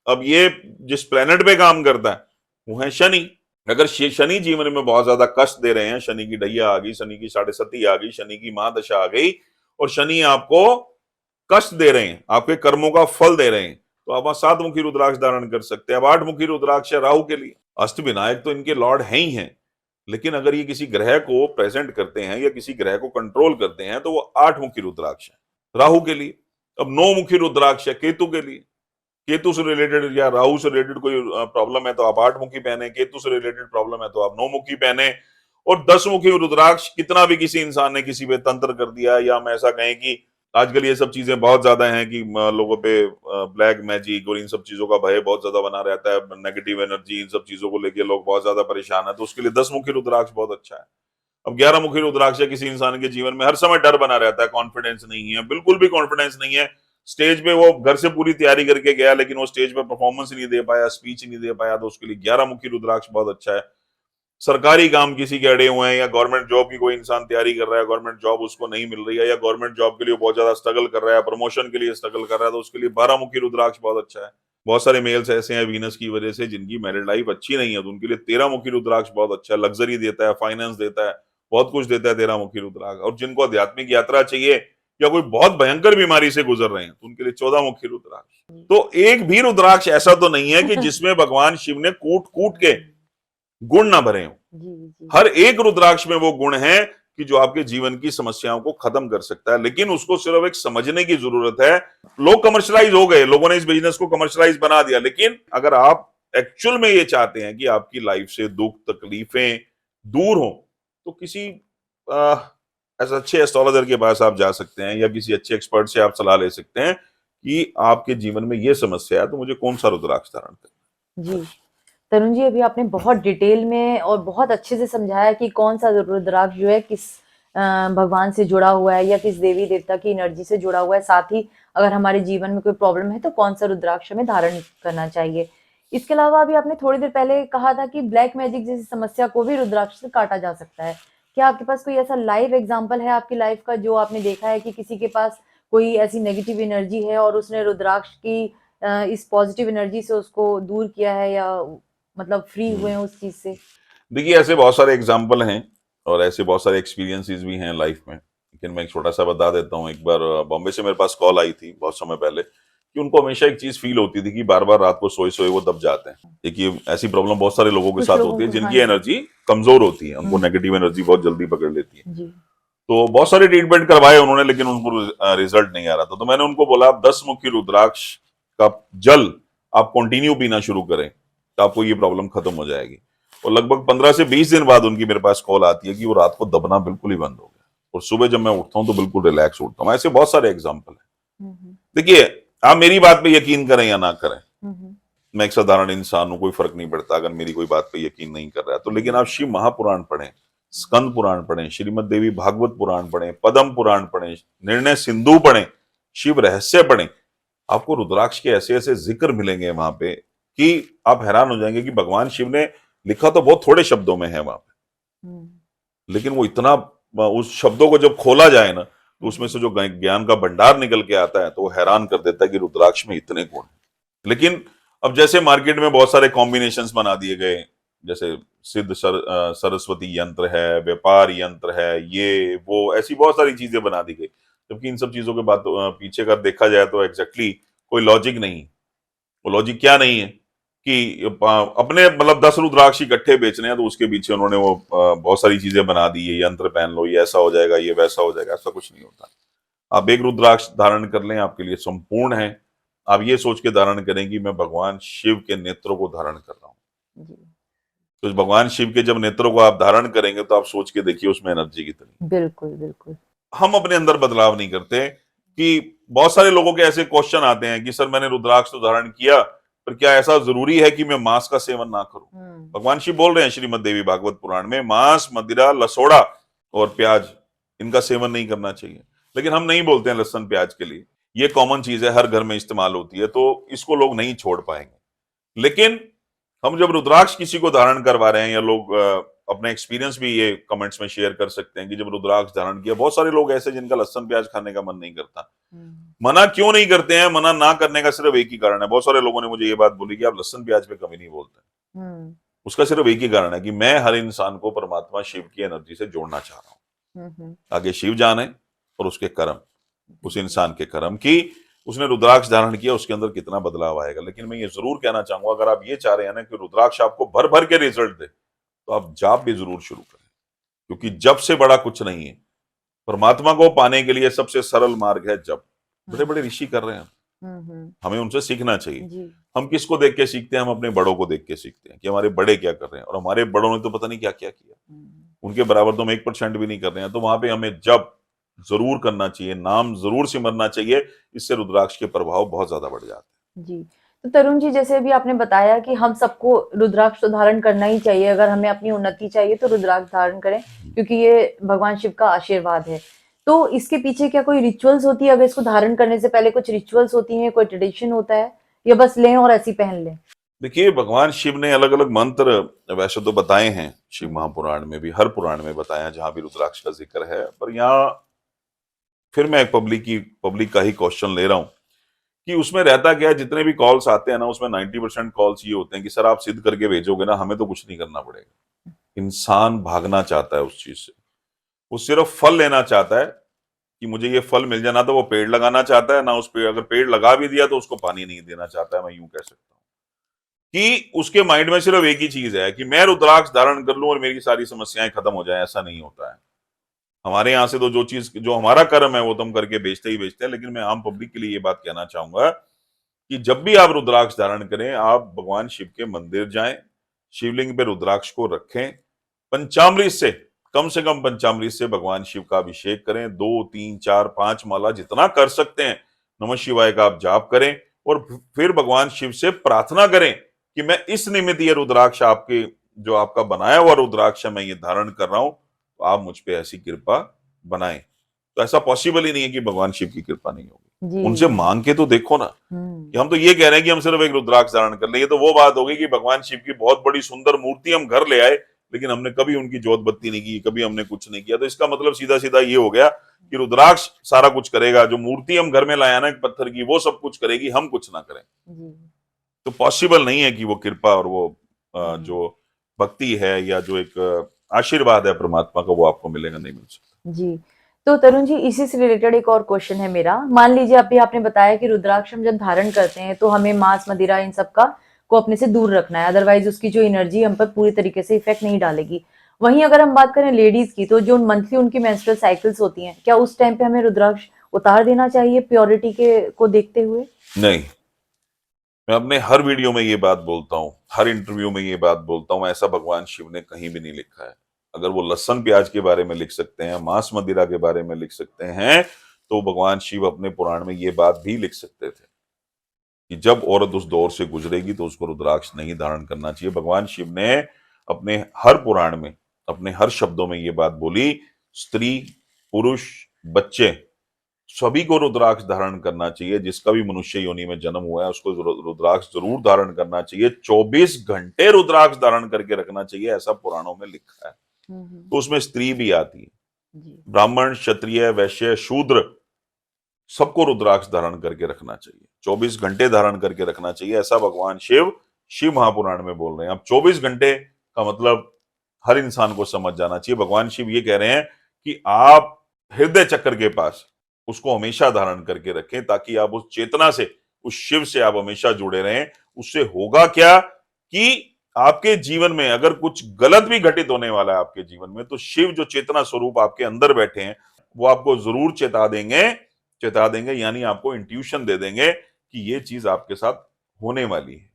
S1: अब ये जिस प्लेनेट पे काम करता है वो है शनि। अगर शनि जीवन में बहुत ज्यादा कष्ट दे रहे हैं, शनि की ढैया आ गई, शनि की साढ़े सती आ गई, शनि की महादशा आ गई, और शनि आपको कष्ट दे रहे हैं, आपके कर्मों का फल दे रहे हैं, तो आप सात मुखी रुद्राक्ष धारण कर सकते हैं। अब आठ मुखी रुद्राक्ष है राहु के लिए। अष्टविनायक तो इनके लॉर्ड हैं ही हैं, लेकिन अगर ये किसी ग्रह को प्रेजेंट करते हैं या किसी ग्रह को कंट्रोल करते हैं तो वो आठ मुखी रुद्राक्ष है राहु के लिए। अब नौ मुखी रुद्राक्ष है केतु के लिए। केतु से रिलेटेड या राहु से रिलेटेड कोई प्रॉब्लम है तो आप आठ मुखी पहने, केतु से रिलेटेड प्रॉब्लम है तो आप नौ मुखी पहने। और दस मुखी रुद्राक्ष कितना भी किसी इंसान ने किसी पे तंत्र कर दिया, या हम ऐसा कहें कि आजकल ये सब चीजें बहुत ज्यादा हैं कि लोगों पे ब्लैक मैजिक और इन सब चीजों का भय बहुत ज्यादा बना रहता है, नेगेटिव एनर्जी, इन सब चीजों को लेके लोग बहुत ज्यादा परेशान है, तो उसके लिए दस मुखी रुद्राक्ष बहुत अच्छा है। अब 11 मुखी रुद्राक्ष है, किसी इंसान के जीवन में हर समय डर बना रहता है, कॉन्फिडेंस नहीं है, बिल्कुल भी कॉन्फिडेंस नहीं है। स्टेज पे वो घर से पूरी तैयारी करके गया लेकिन वो स्टेज पे परफॉर्मेंस नहीं दे पाया, स्पीच नहीं दे पाया, तो उसके लिए 11 मुखी रुद्राक्ष बहुत अच्छा है। सरकारी काम किसी के अड़े हुए हैं, या गवर्नमेंट जॉब की कोई इंसान तैयारी कर रहा है, गवर्नमेंट जॉब उसको नहीं मिल रही है, या गवर्नमेंट जॉब के लिए बहुत ज्यादा स्ट्रगल कर रहा है, प्रमोशन के लिए स्ट्रगल कर रहा है, तो उसके लिए 12 मुखी रुद्राक्ष बहुत अच्छा है। बहुत सारे मेल्स ऐसे हैं वीनस की वजह से जिनकी मैरिड लाइफ अच्छी नहीं है, तो उनके लिए 13 मुखी रुद्राक्ष बहुत अच्छा है। लग्जरी देता है, फाइनेंस देता है, बहुत कुछ देता है 13 मुखी रुद्राक्ष। और जिनको आध्यात्मिक यात्रा चाहिए या कोई बहुत भयंकर बीमारी से गुजर रहे हैं तो उनके लिए 14 मुखी रुद्राक्ष। तो एक भी रुद्राक्ष ऐसा तो नहीं है कि जिसमें भगवान शिव ने कूट कूट के गुण ना भरे हों।
S2: जी जी।
S1: हर एक रुद्राक्ष में वो गुण है कि जो आपके जीवन की समस्याओं को खत्म कर सकता है, लेकिन उसको सिर्फ एक समझने की जरूरत है। लोग कमर्शलाइज हो गए, लोगों ने इस बिजनेस को कमर्शलाइज बना दिया, लेकिन अगर आप एक्चुअल में ये चाहते हैं कि आपकी लाइफ से दुख तकलीफें दूर हो, तो किसी ऐसे अच्छे एस्ट्रोलॉजर के पास आप जा सकते हैं, या किसी अच्छे एक्सपर्ट से आप सलाह ले सकते हैं कि आपके जीवन में ये समस्या है तो मुझे कौन सा रुद्राक्ष धारण करना है।
S2: जी तरुण जी, अभी आपने बहुत डिटेल में और बहुत अच्छे से समझाया कि कौन सा रुद्राक्ष जो है किस भगवान से जुड़ा हुआ है या किस देवी देवता की एनर्जी से जुड़ा हुआ है। साथ ही अगर हमारे जीवन में कोई प्रॉब्लम है तो कौन सा रुद्राक्ष हमें धारण करना चाहिए। इसके अलावा अभी आपने थोड़ी देर पहले कहा था कि ब्लैक मैजिक जैसी समस्या को भी रुद्राक्ष से काटा जा सकता है। क्या आपके पास कोई ऐसा लाइव एग्जांपल है आपकी लाइफ का जो आपने देखा है कि किसी के पास कोई ऐसी नेगेटिव एनर्जी है और उसने रुद्राक्ष की इस पॉजिटिव एनर्जी से उसको दूर किया है या मतलब फ्री हुए हैं उस चीज से?
S1: देखिए, ऐसे बहुत सारे एग्जाम्पल हैं और ऐसे बहुत सारे एक्सपीरियंसेस भी हैं लाइफ में, लेकिन मैं एक छोटा सा बता देता हूँ। एक बार बॉम्बे से मेरे पास कॉल आई थी बहुत समय पहले कि उनको हमेशा एक चीज फील होती थी कि बार बार रात को सोए सोए वो दब जाते हैं। देखिए, ऐसी प्रॉब्लम बहुत सारे लोगों के
S2: कुछ
S1: साथ
S2: लोगों
S1: होती है
S2: को,
S1: जिनकी
S2: हाँ जी।
S1: एनर्जी कमजोर होती है, उनको
S2: हम्म।
S1: नेगेटिव एनर्जी बहुत जल्दी पकड़ लेती है।
S2: जी।
S1: तो बहुत सारे ट्रीटमेंट करवाए उन्होंने, लेकिन उनको रिजल्ट नहीं आ रहा था। तो मैंने उनको बोला, आप 10 मुखी रुद्राक्ष का जल आप कंटिन्यू पीना शुरू करें तो आपको ये प्रॉब्लम खत्म हो जाएगी। और लगभग 15 से 20 दिन बाद उनकी मेरे पास कॉल आती है कि वो रात को दबना बिल्कुल ही बंद हो गया और सुबह जब मैं उठता हूँ तो बिल्कुल रिलैक्स उठता हूँ। ऐसे बहुत सारे एग्जाम्पल है।
S2: हम्म।
S1: देखिए, आप मेरी बात पे यकीन करें या ना करें,
S2: हम्म।
S1: मैं एक साधारण इंसान हूं, कोई फर्क नहीं पड़ता अगर मेरी कोई बात पे यकीन नहीं कर रहा है तो। लेकिन आप शिव महापुराण पढ़ें, स्कंद पुराण पढ़ें, श्रीमद देवी भागवत पुराण पढ़ें, पद्म पुराण पढ़ें, निर्णय सिंधु पढ़ें, शिव रहस्य पढ़ें, आपको रुद्राक्ष के ऐसे ऐसे जिक्र मिलेंगे वहां पे कि आप हैरान हो जाएंगे कि भगवान शिव ने लिखा तो बहुत थोड़े शब्दों में है वहां पे, लेकिन वो इतना, उस शब्दों को जब खोला जाए ना तो उसमें से जो ज्ञान का भंडार निकल के आता है तो वो हैरान कर देता है कि रुद्राक्ष में इतने गुण हैं। लेकिन अब जैसे मार्केट में बहुत सारे कॉम्बिनेशंस बना दिए गए, जैसे सरस्वती यंत्र है, व्यापार यंत्र है, ये वो ऐसी बहुत सारी चीजें बना दी गई, जबकि इन सब चीजों के बाद पीछे अगर देखा जाए तो एग्जैक्टली कोई लॉजिक नहीं। वो लॉजिक क्या नहीं है कि अपने मतलब 10 रुद्राक्ष इकट्ठे बेचने हैं तो उसके पीछे उन्होंने वो बहुत सारी चीजें बना दी, ये यंत्र पहन लो, ये ऐसा हो जाएगा, ये वैसा हो जाएगा। ऐसा कुछ नहीं होता। आप एक रुद्राक्ष धारण कर लें, आपके लिए संपूर्ण है। आप ये सोच के धारण करें कि मैं भगवान शिव के नेत्रों को धारण कर रहा हूँ। तो भगवान शिव के जब नेत्रों को आप धारण करेंगे तो आप सोच के देखिए उसमें एनर्जी कितनी।
S2: बिल्कुल बिल्कुल।
S1: हम अपने अंदर बदलाव नहीं करते कि बहुत सारे लोगों के ऐसे क्वेश्चन आते हैं कि सर मैंने रुद्राक्ष तो धारण किया, पर क्या ऐसा जरूरी है कि मैं मांस का सेवन ना करूं? भगवान शिव बोल रहे हैं श्रीमद देवी भागवत पुराण में, मांस, मदिरा, लसोड़ा और प्याज, इनका सेवन नहीं करना चाहिए। लेकिन हम नहीं बोलते हैं लहसुन प्याज के लिए, ये कॉमन चीज है, हर घर में इस्तेमाल होती है, तो इसको लोग नहीं छोड़ पाएंगे। लेकिन हम जब रुद्राक्ष किसी को धारण करवा रहे हैं, या लोग अपने एक्सपीरियंस भी ये कमेंट्स में शेयर कर सकते हैं कि जब रुद्राक्ष धारण किया, बहुत सारे लोग ऐसे जिनका लहसुन प्याज खाने का मन नहीं करता। मना क्यों नहीं करते हैं? मना ना करने का सिर्फ एक ही कारण है। बहुत सारे लोगों ने मुझे ये बात बोली कि आप लहसुन प्याज पे कभी नहीं बोलते। उसका सिर्फ एक ही कारण है कि मैं हर इंसान को परमात्मा शिव की एनर्जी से जोड़ना चाह रहा हूँ। आगे शिव जाने और उसके कर्म, उस इंसान के कर्म की उसने रुद्राक्ष धारण किया, उसके अंदर कितना बदलाव आएगा। लेकिन मैं ये जरूर कहना चाहूंगा, अगर आप ये चाह रहे हैं ना कि रुद्राक्ष आपको भर भर के रिजल्ट दे, तो आप जाप भी जरूर शुरू करें, क्योंकि जप से बड़ा कुछ नहीं है। परमात्मा को पाने के लिए सबसे सरल मार्ग है जप। बड़े बड़े ऋषि कर रहे हैं, हमें उनसे सीखना चाहिए। हम किसको देख के सीखते हैं? हम अपने बड़ों को देख के सीखते हैं कि हमारे बड़े क्या कर रहे हैं, और हमारे बड़ों ने तो पता नहीं क्या क्या किया, उनके बराबर तो हम 1% भी नहीं कर रहे हैं। तो वहां पे हमें जप जरूर करना चाहिए, नाम जरूर सिमरना चाहिए। इससे रुद्राक्ष के प्रभाव बहुत ज्यादा बढ़ जाते हैं।
S2: जी। तो तरुण जी, जैसे अभी आपने बताया कि हम सबको रुद्राक्ष तो धारण करना ही चाहिए, अगर हमें अपनी उन्नति चाहिए तो रुद्राक्ष धारण करें, क्योंकि ये भगवान शिव का आशीर्वाद है। तो इसके पीछे क्या कोई रिचुअल्स होती है? अगर इसको धारण करने से पहले कुछ रिचुअल्स होती हैं, कोई ट्रेडिशन होता है, या बस लें और ऐसी पहन लें?
S1: देखिए, भगवान शिव ने अलग अलग मंत्र वैसे तो बताए हैं, शिव महापुराण में भी, हर पुराण में बताया जहां भी रुद्राक्ष का जिक्र है। पर यहाँ फिर मैं एक पब्लिक का ही क्वेश्चन ले रहा हूं कि उसमें रहता क्या है। जितने भी कॉल्स आते हैं ना, उसमें 90% कॉल्स ये होते हैं कि सर आप सिद्ध करके भेजोगे ना, हमें तो कुछ नहीं करना पड़ेगा। इंसान भागना चाहता है उस चीज से, वो सिर्फ फल लेना चाहता है कि मुझे ये फल मिल जाए। ना तो वो पेड़ लगाना चाहता है, ना उस पेड़, अगर पेड़ लगा भी दिया तो उसको पानी नहीं देना चाहता है। मैं यूं कह सकता हूँ कि उसके माइंड में सिर्फ एक ही चीज है कि मैं रुद्राक्ष धारण कर लूं और मेरी सारी समस्याएं खत्म हो जाए। ऐसा नहीं होता है। हमारे यहाँ से तो जो हमारा कर्म है वो तो हम करके बेचते ही बेचते हैं। लेकिन मैं आम पब्लिक के लिए ये बात कहना चाहूंगा कि जब भी आप रुद्राक्ष धारण करें, आप भगवान शिव के मंदिर जाएं, शिवलिंग पे रुद्राक्ष को रखें, पंचामृत से कम पंचामृत से भगवान शिव का अभिषेक करें। 2, 3, 4, 5 माला जितना कर सकते हैं नमः शिवाय का आप जाप करें, और फिर भगवान शिव से प्रार्थना करें कि मैं इस निमित्त ये रुद्राक्ष, आपके जो आपका बनाया हुआ रुद्राक्ष है, मैं ये धारण कर रहा हूं, तो आप मुझ पे ऐसी कृपा बनाएं। तो ऐसा पॉसिबल ही नहीं है कि भगवान शिव की कृपा नहीं होगी। उनसे मांग के तो देखो ना, कि हम तो ये कह रहे हैं कि हम सिर्फ एक रुद्राक्ष धारण कर ले, ये तो वो बात होगी कि भगवान शिव की बहुत बड़ी सुंदर मूर्ति हम घर ले आए, लेकिन हमने कभी उनकी जोत बत्ती नहीं की, कभी हमने कुछ नहीं किया। तो इसका मतलब सीधा सीधा ये हो गया कि रुद्राक्ष सारा कुछ करेगा। जो मूर्ति हम घर में लाया ना एक पत्थर की, वो सब कुछ करेगी, हम कुछ ना करें।
S2: जी।
S1: तो पॉसिबल नहीं है कि वो कृपा और वो
S2: हम्म।
S1: जो भक्ति है या जो एक आशीर्वाद है परमात्मा का, वो आपको मिलेगा, नहीं मिल सकता।
S2: जी। तो तरुण जी, इसी से रिलेटेड एक और क्वेश्चन है मेरा। मान लीजिए अभी आपने बताया कि रुद्राक्ष हम जब धारण करते हैं तो हमें मांस मदिरा इन सब का को अपने से दूर रखना है, अदरवाइज उसकी जो एनर्जी हम पर पूरी तरीके से इफेक्ट नहीं डालेगी। वहीं अगर हम बात करें लेडीज की, तो जो मंथली उनकी मेंस्ट्रुअल साइकिल्स होती हैं, क्या उस टाइम पे हमें रुद्राक्ष उतार देना चाहिए प्योरिटी के को देखते हुए?
S1: नहीं, मैं अपने हर वीडियो में ये बात बोलता हूँ, हर इंटरव्यू में ये बात बोलता हूँ, ऐसा भगवान शिव ने कहीं भी नहीं लिखा है। अगर वो लहसुन प्याज के बारे में लिख सकते हैं, मांस मदिरा के बारे में लिख सकते हैं, तो भगवान शिव अपने पुराण में ये बात भी लिख सकते थे कि जब औरत उस दौर से गुजरेगी तो उसको रुद्राक्ष नहीं धारण करना चाहिए। भगवान शिव ने अपने हर पुराण में, अपने हर शब्दों में ये बात बोली, स्त्री, पुरुष, बच्चे, सभी को रुद्राक्ष धारण करना चाहिए। जिसका भी मनुष्य योनि में जन्म हुआ है उसको रुद्राक्ष जरूर धारण करना चाहिए। 24 घंटे रुद्राक्ष धारण करके रखना चाहिए, ऐसा पुराणों में लिखा है। तो उसमें स्त्री भी आती है,
S2: जी।
S1: ब्राह्मण, क्षत्रिय, वैश्य, शूद्र, सबको रुद्राक्ष धारण करके रखना चाहिए, 24 घंटे धारण करके रखना चाहिए, ऐसा भगवान शिव शिव महापुराण में बोल रहे हैं। अब 24 घंटे का मतलब हर इंसान को समझ जाना चाहिए। भगवान शिव ये कह रहे हैं कि आप हृदय चक्र के पास उसको हमेशा धारण करके रखें, ताकि आप उस चेतना से, उस शिव से आप हमेशा जुड़े रहें। उससे होगा क्या कि आपके जीवन में अगर कुछ गलत भी घटित होने वाला है आपके जीवन में, तो शिव जो चेतना स्वरूप आपके अंदर बैठे हैं वो आपको जरूर चेता देंगे, यानी आपको इंट्यूशन दे देंगे कि ये चीज आपके साथ होने वाली है।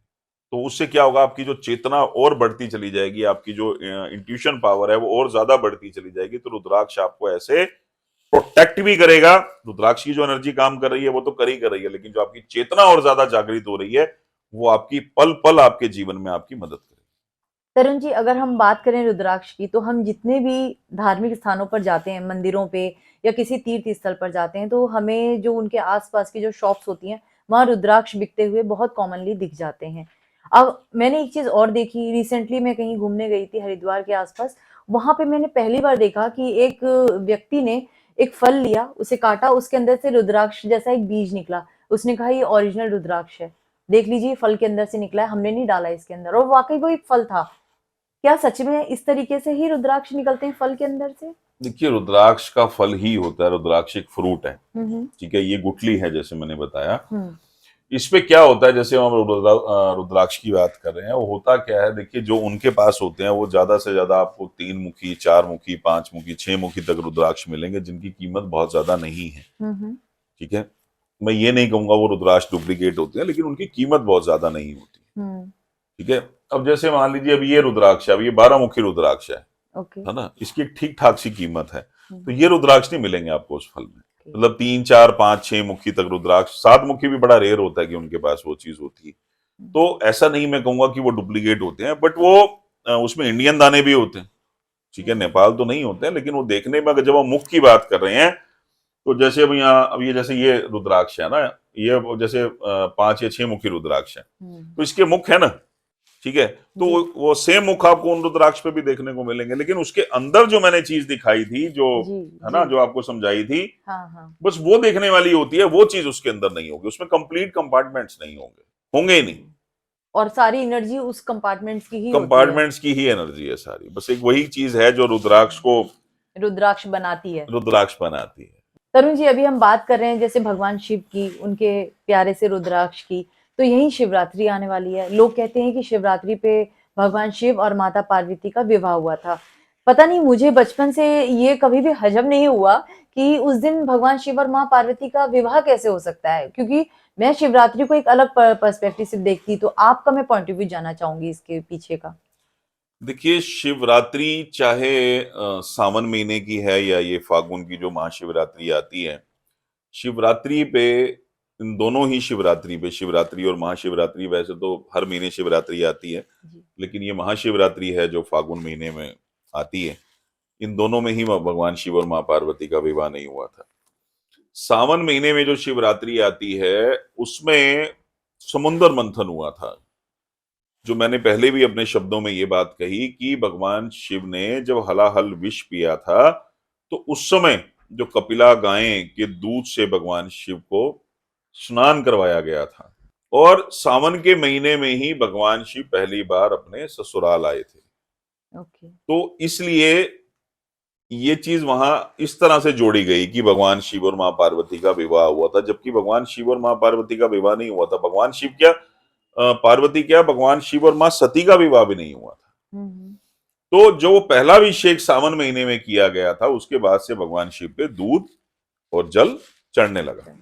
S1: तो उससे क्या होगा, आपकी जो चेतना और बढ़ती चली जाएगी, आपकी जो इंट्यूशन पावर है वो और ज्यादा बढ़ती चली जाएगी। तो रुद्राक्ष आपको ऐसे प्रोटेक्ट भी करेगा। रुद्राक्ष की जो एनर्जी काम कर रही है वो तो कर रही है, लेकिन जो आपकी चेतना और ज्यादा जागृत हो रही है वो आपकी पल पल आपके जीवन में आपकी मदद करेगी।
S2: तरुण जी, अगर हम बात करें रुद्राक्ष की, तो हम जितने भी धार्मिक स्थानों पर जाते हैं, मंदिरों पे या किसी तीर्थ स्थल पर जाते हैं, तो हमें जो उनके आसपास की जो शॉप्स होती हैं, वहां रुद्राक्ष बिकते हुए बहुत कॉमनली दिख जाते हैं। अब मैंने एक चीज और देखी, रिसेंटली मैं कहीं घूमने गई थी हरिद्वार के आसपास। वहां पे मैंने पहली बार देखा कि एक व्यक्ति ने एक फल लिया, उसे काटा, उसके अंदर से रुद्राक्ष जैसा एक बीज निकला। उसने कहा ये ओरिजिनल रुद्राक्ष है, देख लीजिए फल के अंदर से निकला है, हमने नहीं डाला इसके अंदर। और वाकई वो एक फल था। क्या सच में इस तरीके से ही रुद्राक्ष निकलते हैं फल के अंदर से?
S1: देखिए, रुद्राक्ष का फल ही होता है, रुद्राक्ष एक फ्रूट है,
S2: हम्म।
S1: ठीक है, ये गुठली है जैसे मैंने बताया।
S2: हम्म।
S1: इस पे क्या होता है, जैसे हम रुद्राक्ष की बात कर रहे हैं, वो होता क्या है, देखिए जो उनके पास होते हैं वो ज्यादा से ज्यादा आपको 3 मुखी, 4 मुखी, 5 मुखी, 6 मुखी तक रुद्राक्ष मिलेंगे, जिनकी कीमत बहुत ज्यादा नहीं है। ठीक है, मैं ये नहीं कहूंगा वो रुद्राक्ष डुप्लीकेट होते हैं, लेकिन उनकी कीमत बहुत ज्यादा नहीं होती। ठीक है, अब जैसे मान लीजिए अभी ये रुद्राक्ष है, अब ये 12 मुखी रुद्राक्ष
S2: ओके।
S1: है ना, इसकी एक ठीक ठाक सी कीमत है।
S2: हम्म।
S1: तो ये रुद्राक्ष नहीं मिलेंगे आपको उस फल में। मतलब 3, 4, 5, 6 मुखी तक रुद्राक्ष, 7 मुखी भी बड़ा रेयर होता है कि उनके पास वो चीज होती है। तो ऐसा नहीं मैं कहूंगा कि वो डुप्लीकेट होते हैं, बट वो उसमें इंडियन दाने भी होते हैं। ठीक है, नेपाल तो नहीं होते हैं, लेकिन वो देखने में, अगर जब हम मुख की बात कर रहे हैं, तो जैसे अब यहाँ, अब ये जैसे ये रुद्राक्ष है ना, ये जैसे 5 या 6 मुखी रुद्राक्ष है, तो इसके मुख है ना, ठीक है, तो वो सेम मुख आपको उन रुद्राक्ष पे भी देखने को मिलेंगे, लेकिन उसके अंदर जो मैंने चीज दिखाई थी, जो है ना, जो आपको समझाई थी, बस वो देखने वाली होती है, वो चीज उसके अंदर नहीं होगी। उसमें कंप्लीट कंपार्टमेंट्स नहीं होंगे ही नहीं,
S2: और सारी एनर्जी उस कंपार्टमेंट्स की ही
S1: कंपार्टमेंट्स की ही एनर्जी है सारी। बस एक वही चीज है जो रुद्राक्ष को
S2: रुद्राक्ष बनाती है।
S1: तरुण
S2: जी, अभी हम बात कर रहे हैं जैसे भगवान शिव की, उनके प्यारे से रुद्राक्ष की, तो यही शिवरात्रि आने वाली है। लोग कहते हैं कि शिवरात्रि पे भगवान शिव और माता पार्वती का विवाह हुआ था। पता नहीं, मुझे बचपन से ये कभी भी हजम नहीं हुआ कि उस दिन भगवान शिव और माँ पार्वती का विवाह कैसे हो सकता है, क्योंकि मैं शिवरात्रि को एक अलग पर्सपेक्टिव से देखती। तो आपका मैं पॉइंट ऑफ व्यू जानना चाहूंगी इसके पीछे का।
S1: देखिए, शिवरात्रि चाहे सावन महीने की है या ये फागुन की जो महाशिवरात्रि आती है, शिवरात्रि पे, इन दोनों ही शिवरात्रि पे, शिवरात्रि और महाशिवरात्रि, वैसे तो हर महीने शिवरात्रि आती है, लेकिन ये महाशिवरात्रि है जो फागुन महीने में आती है, इन दोनों में ही भगवान शिव और माँ पार्वती का विवाह नहीं हुआ था। सावन महीने में जो शिवरात्रि आती है उसमें समुद्र मंथन हुआ था। जो मैंने पहले भी अपने शब्दों में ये बात कही कि भगवान शिव ने जब हलाहल विष पिया था तो उस समय जो कपिला गायें के दूध से भगवान शिव को स्नान करवाया गया था, और सावन के महीने में ही भगवान शिव पहली बार अपने ससुराल आए थे।
S2: ओके।
S1: तो इसलिए ये चीज वहां इस तरह से जोड़ी गई कि भगवान शिव और मां पार्वती का विवाह हुआ था, जबकि भगवान शिव और मां पार्वती का विवाह नहीं हुआ था। भगवान शिव क्या, पार्वती क्या, भगवान शिव और मां सती का विवाह भी नहीं हुआ था। तो जो पहला अभिषेक सावन महीने में किया गया था, उसके बाद से भगवान शिव पे दूध और जल चढ़ने लगा।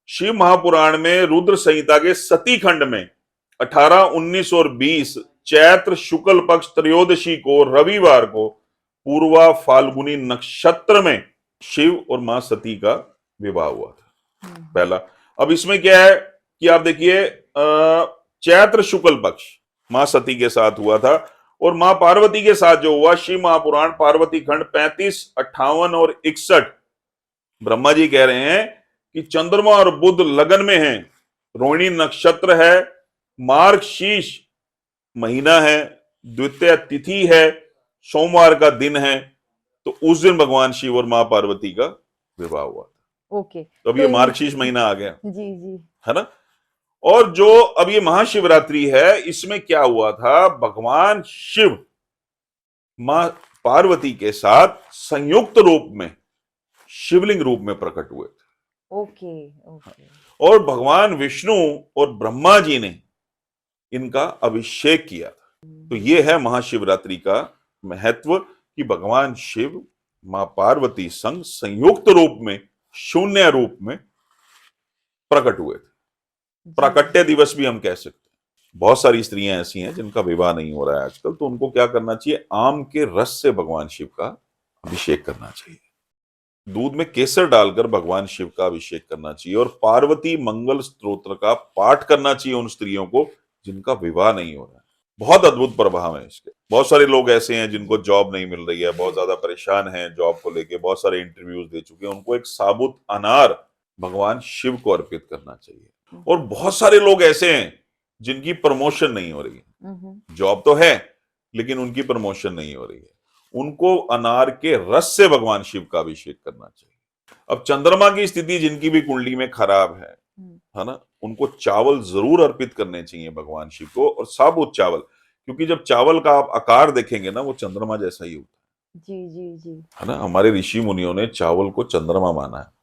S1: शिव महापुराण में रुद्र संहिता के सती खंड में 18, 19 और 20 चैत्र शुक्ल पक्ष त्रयोदशी को रविवार को पूर्वा फाल्गुनी नक्षत्र में शिव और मां सती का विवाह हुआ था पहला। अब इसमें क्या है कि आप देखिए, चैत्र शुक्ल पक्ष मां सती के साथ हुआ था, और मां पार्वती के साथ जो हुआ, शिव महापुराण पार्वती खंड 35, 58 और 61, ब्रह्मा जी कह रहे हैं कि चंद्रमा और बुध लगन में हैं, रोहिणी नक्षत्र है, मार्गशीर्ष महीना है, द्वितीय तिथि है, सोमवार का दिन है, तो उस दिन भगवान शिव और मां पार्वती का विवाह हुआ था।
S2: ओके।
S1: तो अब ये मार्गशीर्ष महीना आ गया,
S2: जी जी,
S1: है ना। और जो अब ये महाशिवरात्रि है, इसमें क्या हुआ था, भगवान शिव मां पार्वती के साथ संयुक्त रूप में शिवलिंग रूप में प्रकट हुए थे।
S2: Okay okay.
S1: और भगवान विष्णु और ब्रह्मा जी ने इनका अभिषेक किया था। तो ये है महाशिवरात्रि का महत्व कि भगवान शिव मां पार्वती संग संयुक्त रूप में, शून्य रूप में प्रकट हुए थे। प्राकट्य दिवस भी हम कह सकते हैं। बहुत सारी स्त्रियां ऐसी हैं जिनका विवाह नहीं हो रहा है आजकल, तो उनको क्या करना चाहिए, आम के रस से भगवान शिव का अभिषेक करना चाहिए, दूध में केसर डालकर भगवान शिव का अभिषेक करना चाहिए, और पार्वती मंगल स्तोत्र का पाठ करना चाहिए उन स्त्रियों को जिनका विवाह नहीं हो रहा है। बहुत अद्भुत प्रभाव है इसके। बहुत सारे लोग ऐसे हैं जिनको जॉब नहीं मिल रही है, बहुत ज्यादा परेशान हैं जॉब को लेके, बहुत सारे इंटरव्यूज दे चुके हैं, उनको एक साबुत अनार भगवान शिव को अर्पित करना चाहिए। और बहुत सारे लोग ऐसे हैं जिनकी प्रमोशन नहीं हो रही है, जॉब तो है लेकिन उनकी प्रमोशन नहीं हो रही है, उनको अनार के रस से भगवान शिव का अभिषेक करना चाहिए। अब चंद्रमा की स्थिति जिनकी भी कुंडली में खराब है ना, उनको चावल जरूर अर्पित करने चाहिए भगवान शिव को, और साबुत चावल, क्योंकि जब चावल का आप आकार देखेंगे ना, वो चंद्रमा जैसा ही होता है।
S2: जी जी जी,
S1: है ना, हमारे ऋषि मुनियों ने चावल को चंद्रमा माना है।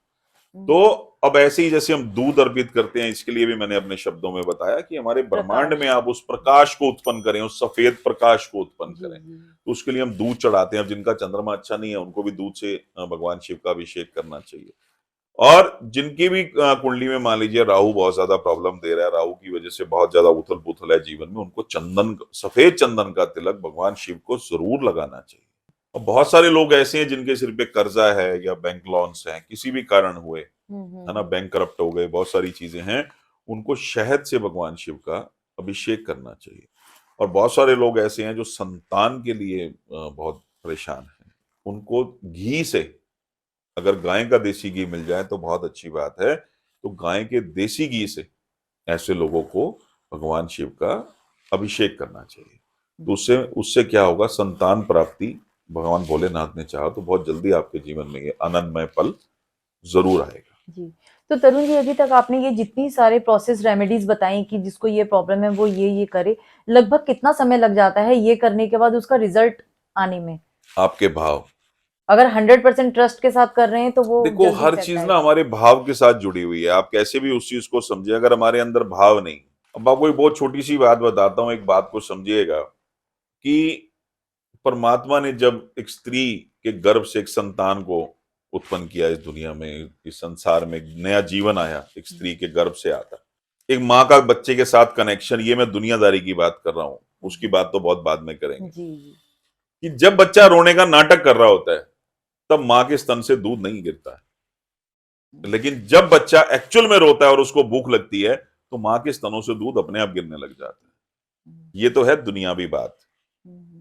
S1: तो अब ऐसे ही जैसे हम दूध अर्पित करते हैं, इसके लिए भी मैंने अपने शब्दों में बताया कि हमारे ब्रह्मांड में आप उस प्रकाश को उत्पन्न करें, उस सफेद प्रकाश को उत्पन्न करें, तो उसके लिए हम दूध चढ़ाते हैं। अब जिनका चंद्रमा अच्छा नहीं है, उनको भी दूध से भगवान शिव का अभिषेक करना चाहिए। और जिनकी भी कुंडली में मान लीजिए राहु बहुत ज्यादा प्रॉब्लम दे रहा है, राहु की वजह से बहुत ज्यादा उथल पुथल है जीवन में, उनको चंदन, सफेद चंदन का तिलक भगवान शिव को जरूर लगाना चाहिए। और बहुत सारे लोग ऐसे हैं जिनके सिर पे कर्जा है या बैंक लॉन्स है, किसी भी कारण हुए, है ना, बैंक करप्ट हो गए, बहुत सारी चीजें हैं, उनको शहद से भगवान शिव का अभिषेक करना चाहिए। और बहुत सारे लोग ऐसे हैं जो संतान के लिए बहुत परेशान हैं, उनको घी से, अगर गाय का देसी घी मिल जाए तो बहुत अच्छी बात है, तो गाय के देसी घी से ऐसे लोगों को भगवान शिव का अभिषेक करना चाहिए। तो उससे उससे क्या होगा, संतान प्राप्ति भगवान भोलेनाथ ने चाहा तो बहुत जल्दी आपके जीवन में ये आनंदमय पल जरूर आएगा।
S2: जी। तो तरुण जी, अभी तक आपने ये जितनी सारे प्रोसेस रेमेडीज बताई कि जिसको ये प्रॉब्लम है वो ये करे, लगभग कितना समय लग जाता है ये करने के बाद उसका रिजल्ट आने में?
S1: आपके भाव,
S2: अगर 100% ट्रस्ट के साथ कर रहे हैं तो वो
S1: देखो
S2: जल्दी
S1: हर
S2: effect
S1: चीज ना
S2: आएगा।
S1: हमारे भाव के साथ जुड़ी हुई है, आप कैसे भी उस चीज को समझे, अगर हमारे अंदर भाव नहीं। अब आपको एक बहुत छोटी सी बात बताता हूँ, एक बात को समझिएगा कि परमात्मा ने जब एक स्त्री के गर्भ से एक संतान को उत्पन्न किया इस दुनिया में, इस संसार में एक नया जीवन आया, एक स्त्री के गर्भ से आता, एक माँ का बच्चे के साथ कनेक्शन, ये मैं दुनियादारी की बात कर रहा हूँ, उसकी बात तो बहुत बाद में करेंगे।
S2: जी जी,
S1: कि जब बच्चा रोने का नाटक कर रहा होता है तब माँ के स्तन से दूध नहीं गिरता है, लेकिन जब बच्चा एक्चुअल में रोता है और उसको भूख लगती है तो माँ के स्तनों से दूध अपने आप गिरने लग जाता है। ये तो है दुनियावी बात,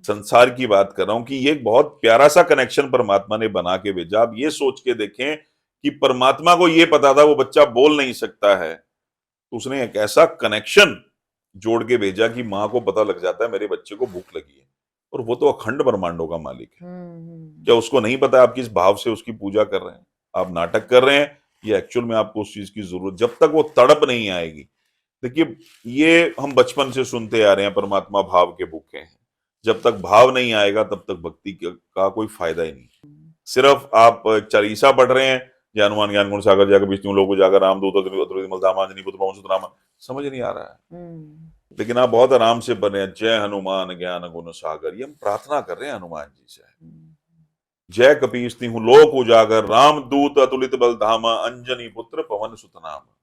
S1: संसार की बात कर रहा हूं कि ये एक बहुत प्यारा सा कनेक्शन परमात्मा ने बना के भेजा। आप ये सोच के देखें कि परमात्मा को ये पता था वो बच्चा बोल नहीं सकता है, तो उसने एक ऐसा कनेक्शन जोड़ के भेजा कि माँ को पता लग जाता है मेरे बच्चे को भूख लगी है, और वो तो अखंड ब्रह्मांडों का मालिक है। क्या उसको नहीं पता आप किस भाव से उसकी पूजा कर रहे हैं? आप नाटक कर रहे हैं या एक्चुअल में आपको उस चीज की जरूरत? जब तक वो तड़प नहीं आएगी, देखिए, ये हम बचपन से सुनते आ रहे हैं, परमात्मा भाव के भूखे हैं। जब तक भाव नहीं आएगा तब तक भक्ति का कोई फायदा ही नहीं। सिर्फ आप चालीसा पढ़ रहे हैं, जय हनुमान ज्ञान गुण सागर जाकर विष्णु लोक जाकर रामदूत अतुलित बल धामा अंजनी पुत्र पवन सुत नामा, समझ नहीं आ रहा है। लेकिन आप बहुत आराम से बने हैं, जय हनुमान ज्ञान गुण सागर, ये हम प्रार्थना कर रहे हैं हनुमान जी से। जय कपीस तिहु लोक उजागर रामदूत अतुलित बल धामा अंजनी पुत्र पवन सुत नामा,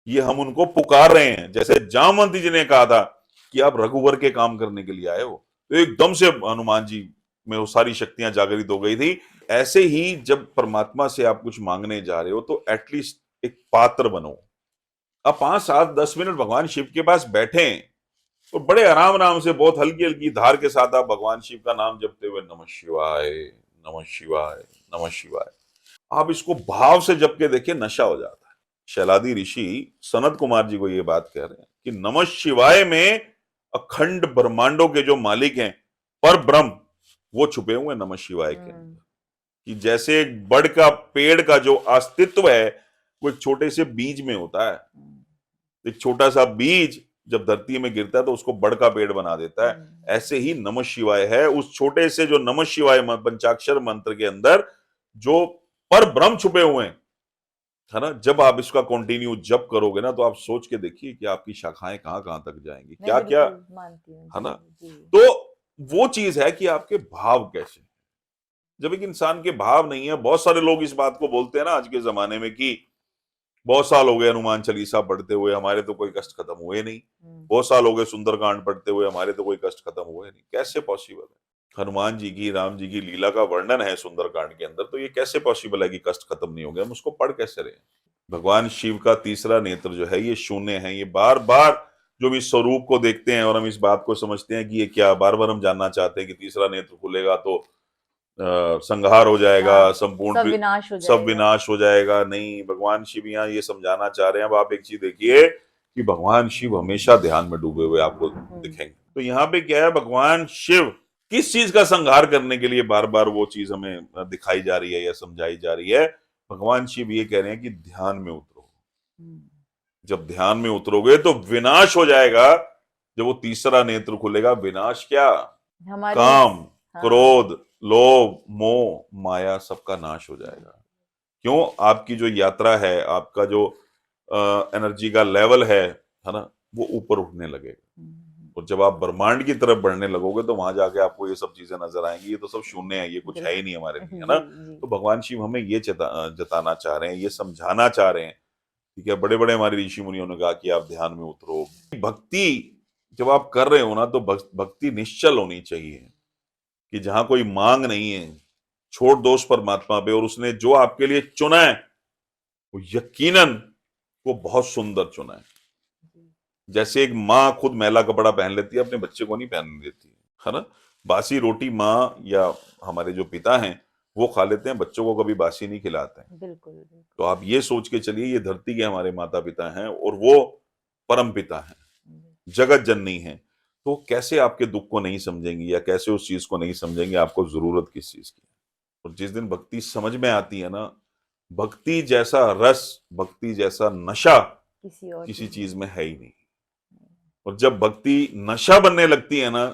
S1: ये हम उनको पुकार रहे हैं। जैसे जामवंत जी ने कहा था कि आप रघुवर के काम करने के लिए आए हो, तो एकदम से हनुमान जी में वो सारी शक्तियां जागृत हो गई थी। ऐसे ही जब परमात्मा से आप कुछ मांगने जा रहे हो तो एटलीस्ट एक पात्र बनो। आप 5, 7, 10 मिनट भगवान शिव के पास बैठे तो बड़े आराम आराम से, बहुत हल्की हल्की धार के साथ आप भगवान शिव का नाम जपते हुए नमः शिवाय नमः शिवाय नमः शिवाय, आप इसको भाव से जप के देखिए, नशा हो जाता है। शैलादी ऋषि सनत कुमार जी को ये बात कह रहे हैं कि नमः शिवाय में अखंड ब्रह्मांडों के जो मालिक हैं, पर ब्रह्म, वो छुपे हुए नमः शिवाय के अंदर। कि जैसे एक बड़ का पेड़ का जो अस्तित्व है वो एक छोटे से बीज में होता है। एक छोटा सा बीज जब धरती में गिरता है तो उसको बड़ का पेड़ बना देता है। ऐसे ही नमः शिवाय है, उस छोटे से जो नमः शिवाय पंचाक्षर मंत्र के अंदर जो पर ब्रह्म छुपे हुए हैं, है ना। जब आप इसका कंटिन्यू जप करोगे ना, तो आप सोच के देखिए कि आपकी शाखाएं कहां कहां तक जाएंगी, क्या क्या,
S2: मानती हूँ,
S1: है ना। तो वो चीज है कि आपके भाव कैसे। जब एक इंसान के भाव नहीं है, बहुत सारे लोग इस बात को बोलते हैं ना आज के जमाने में कि बहुत साल हो गए हनुमान चालीसा पढ़ते हुए, हमारे तो कोई कष्ट खत्म हुए नहीं। बहुत साल हो गए सुंदरकांड पढ़ते हुए, हमारे तो कोई कष्ट खत्म हुए नहीं। कैसे पॉसिबल है? हनुमान जी की, राम जी की लीला का वर्णन है सुंदरकांड के अंदर, तो ये कैसे पॉसिबल है कि कष्ट खत्म नहीं हो गया? हम उसको पढ़ कैसे रहे? भगवान शिव का तीसरा नेत्र जो है ये शून्य है। ये बार बार जो हम इस स्वरूप को देखते हैं और हम इस बात को समझते हैं कि ये क्या, बार बार हम जानना चाहते हैं कि तीसरा नेत्र खुलेगा तो संहार हो जाएगा,
S2: हाँ,
S1: संपूर्ण
S2: सब
S1: विनाश हो जाएगा। नहीं, भगवान शिव यहाँ ये समझाना चाह रहे हैं। अब आप एक चीज देखिए कि भगवान शिव हमेशा ध्यान में डूबे हुए आपको दिखेंगे। तो यहाँ पे क्या है, भगवान शिव किस चीज का संहार करने के लिए बार बार वो चीज हमें दिखाई जा रही है या समझाई जा रही है? भगवान शिव ये कह रहे हैं कि ध्यान में उतरो। जब ध्यान में उतरोगे तो विनाश हो जाएगा। जब वो तीसरा नेत्र खुलेगा, विनाश क्या, काम, क्रोध, लोभ, मोह, माया, सबका नाश हो जाएगा। क्यों? आपकी जो यात्रा है, आपका जो एनर्जी का लेवल है ना, वो ऊपर उठने लगेगा। और जब आप ब्रह्मांड की तरफ बढ़ने लगोगे तो वहां जाके आपको ये सब चीजें नजर आएंगी, ये तो सब शून्य है, ये कुछ है ही नहीं हमारे लिए, है ना। तो भगवान शिव हमें ये जताना चाह रहे हैं, ये समझाना चाह रहे हैं। ठीक है, बड़े बड़े हमारे ऋषि मुनियों ने कहा कि आप ध्यान में उतरो। भक्ति जब आप कर रहे हो ना, तो भक्ति निश्चल होनी चाहिए कि जहां कोई मांग नहीं है। छोड़ दो उस परमात्मा पे, और उसने जो आपके लिए चुना है वो यकीनन वो बहुत सुंदर चुना है। जैसे एक माँ खुद मैला कपड़ा पहन लेती है, अपने बच्चे को नहीं पहनने देती, है ना। बासी रोटी माँ या हमारे जो पिता हैं वो खा लेते हैं, बच्चों को कभी बासी नहीं खिलाते हैं।
S2: बिल्कुल।
S1: तो आप ये सोच के चलिए, ये धरती के हमारे माता पिता हैं और वो परम पिता हैं, जगत जननी है। तो कैसे आपके दुख को नहीं समझेंगी या कैसे उस चीज को नहीं समझेंगे आपको जरूरत किस चीज की। और जिस दिन भक्ति समझ में आती है ना, भक्ति जैसा रस, भक्ति जैसा नशा किसी चीज में है ही नहीं। और जब भक्ति नशा बनने लगती है ना,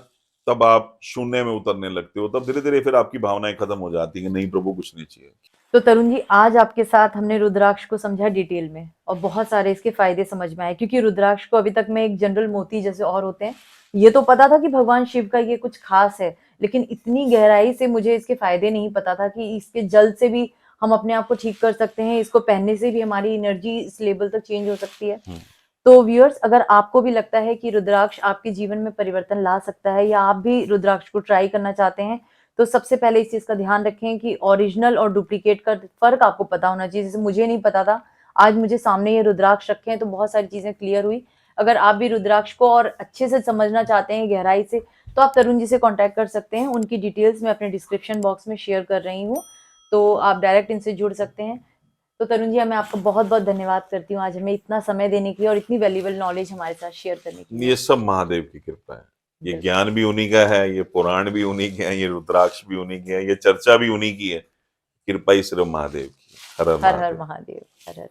S1: तब आप शून्य में उतरने लगते हो। तब धीरे धीरे फिर आपकी भावनाएं खत्म हो जाती है कि नहीं प्रभु कुछ नहीं चाहिए।
S2: तो तरुण जी, आज आपके साथ हमने रुद्राक्ष को समझा डिटेल में, और बहुत सारे इसके फायदे समझ में आए। क्योंकि रुद्राक्ष को अभी तक में एक जनरल मोती जैसे और होते हैं, ये तो पता था कि भगवान शिव का ये कुछ खास है, लेकिन इतनी गहराई से मुझे इसके फायदे नहीं पता था कि इसके जल से भी हम अपने आप को ठीक कर सकते हैं, इसको पहनने से भी हमारी एनर्जी इस लेवल तक चेंज हो सकती है। तो व्यूअर्स, अगर आपको भी लगता है कि रुद्राक्ष आपके जीवन में परिवर्तन ला सकता है, या आप भी रुद्राक्ष को ट्राई करना चाहते हैं, तो सबसे पहले इस चीज का ध्यान रखें कि ओरिजिनल और डुप्लीकेट का फर्क आपको पता होना चाहिए। जैसे मुझे नहीं पता था, आज मुझे सामने ये रुद्राक्ष रखे हैं तो बहुत सारी चीजें क्लियर हुई। अगर आप भी रुद्राक्ष को और अच्छे से समझना चाहते हैं गहराई से, तो आप तरुण जी से कॉन्टैक्ट कर सकते हैं। उनकी डिटेल्स मैं अपने डिस्क्रिप्शन बॉक्स में शेयर कर रही हूँ, तो आप डायरेक्ट इनसे जुड़ सकते हैं। तो तरुण जी, मैं आपका बहुत बहुत धन्यवाद करती हूँ आज हमें इतना समय देने के लिए और इतनी वैल्यूएबल नॉलेज हमारे साथ शेयर करने के लिए।
S1: ये सब महादेव की कृपा है, ये
S2: बिल्कुल।
S1: ज्ञान भी उन्हीं का है, ये पुराण भी उन्हीं के हैं, ये रुद्राक्ष भी उन्हीं के हैं, ये चर्चा भी उन्हीं की है। कृपा ही सिर्फ महादेव की है। हर हर
S2: हर हर
S1: महादेव।
S2: महादेव, हर हर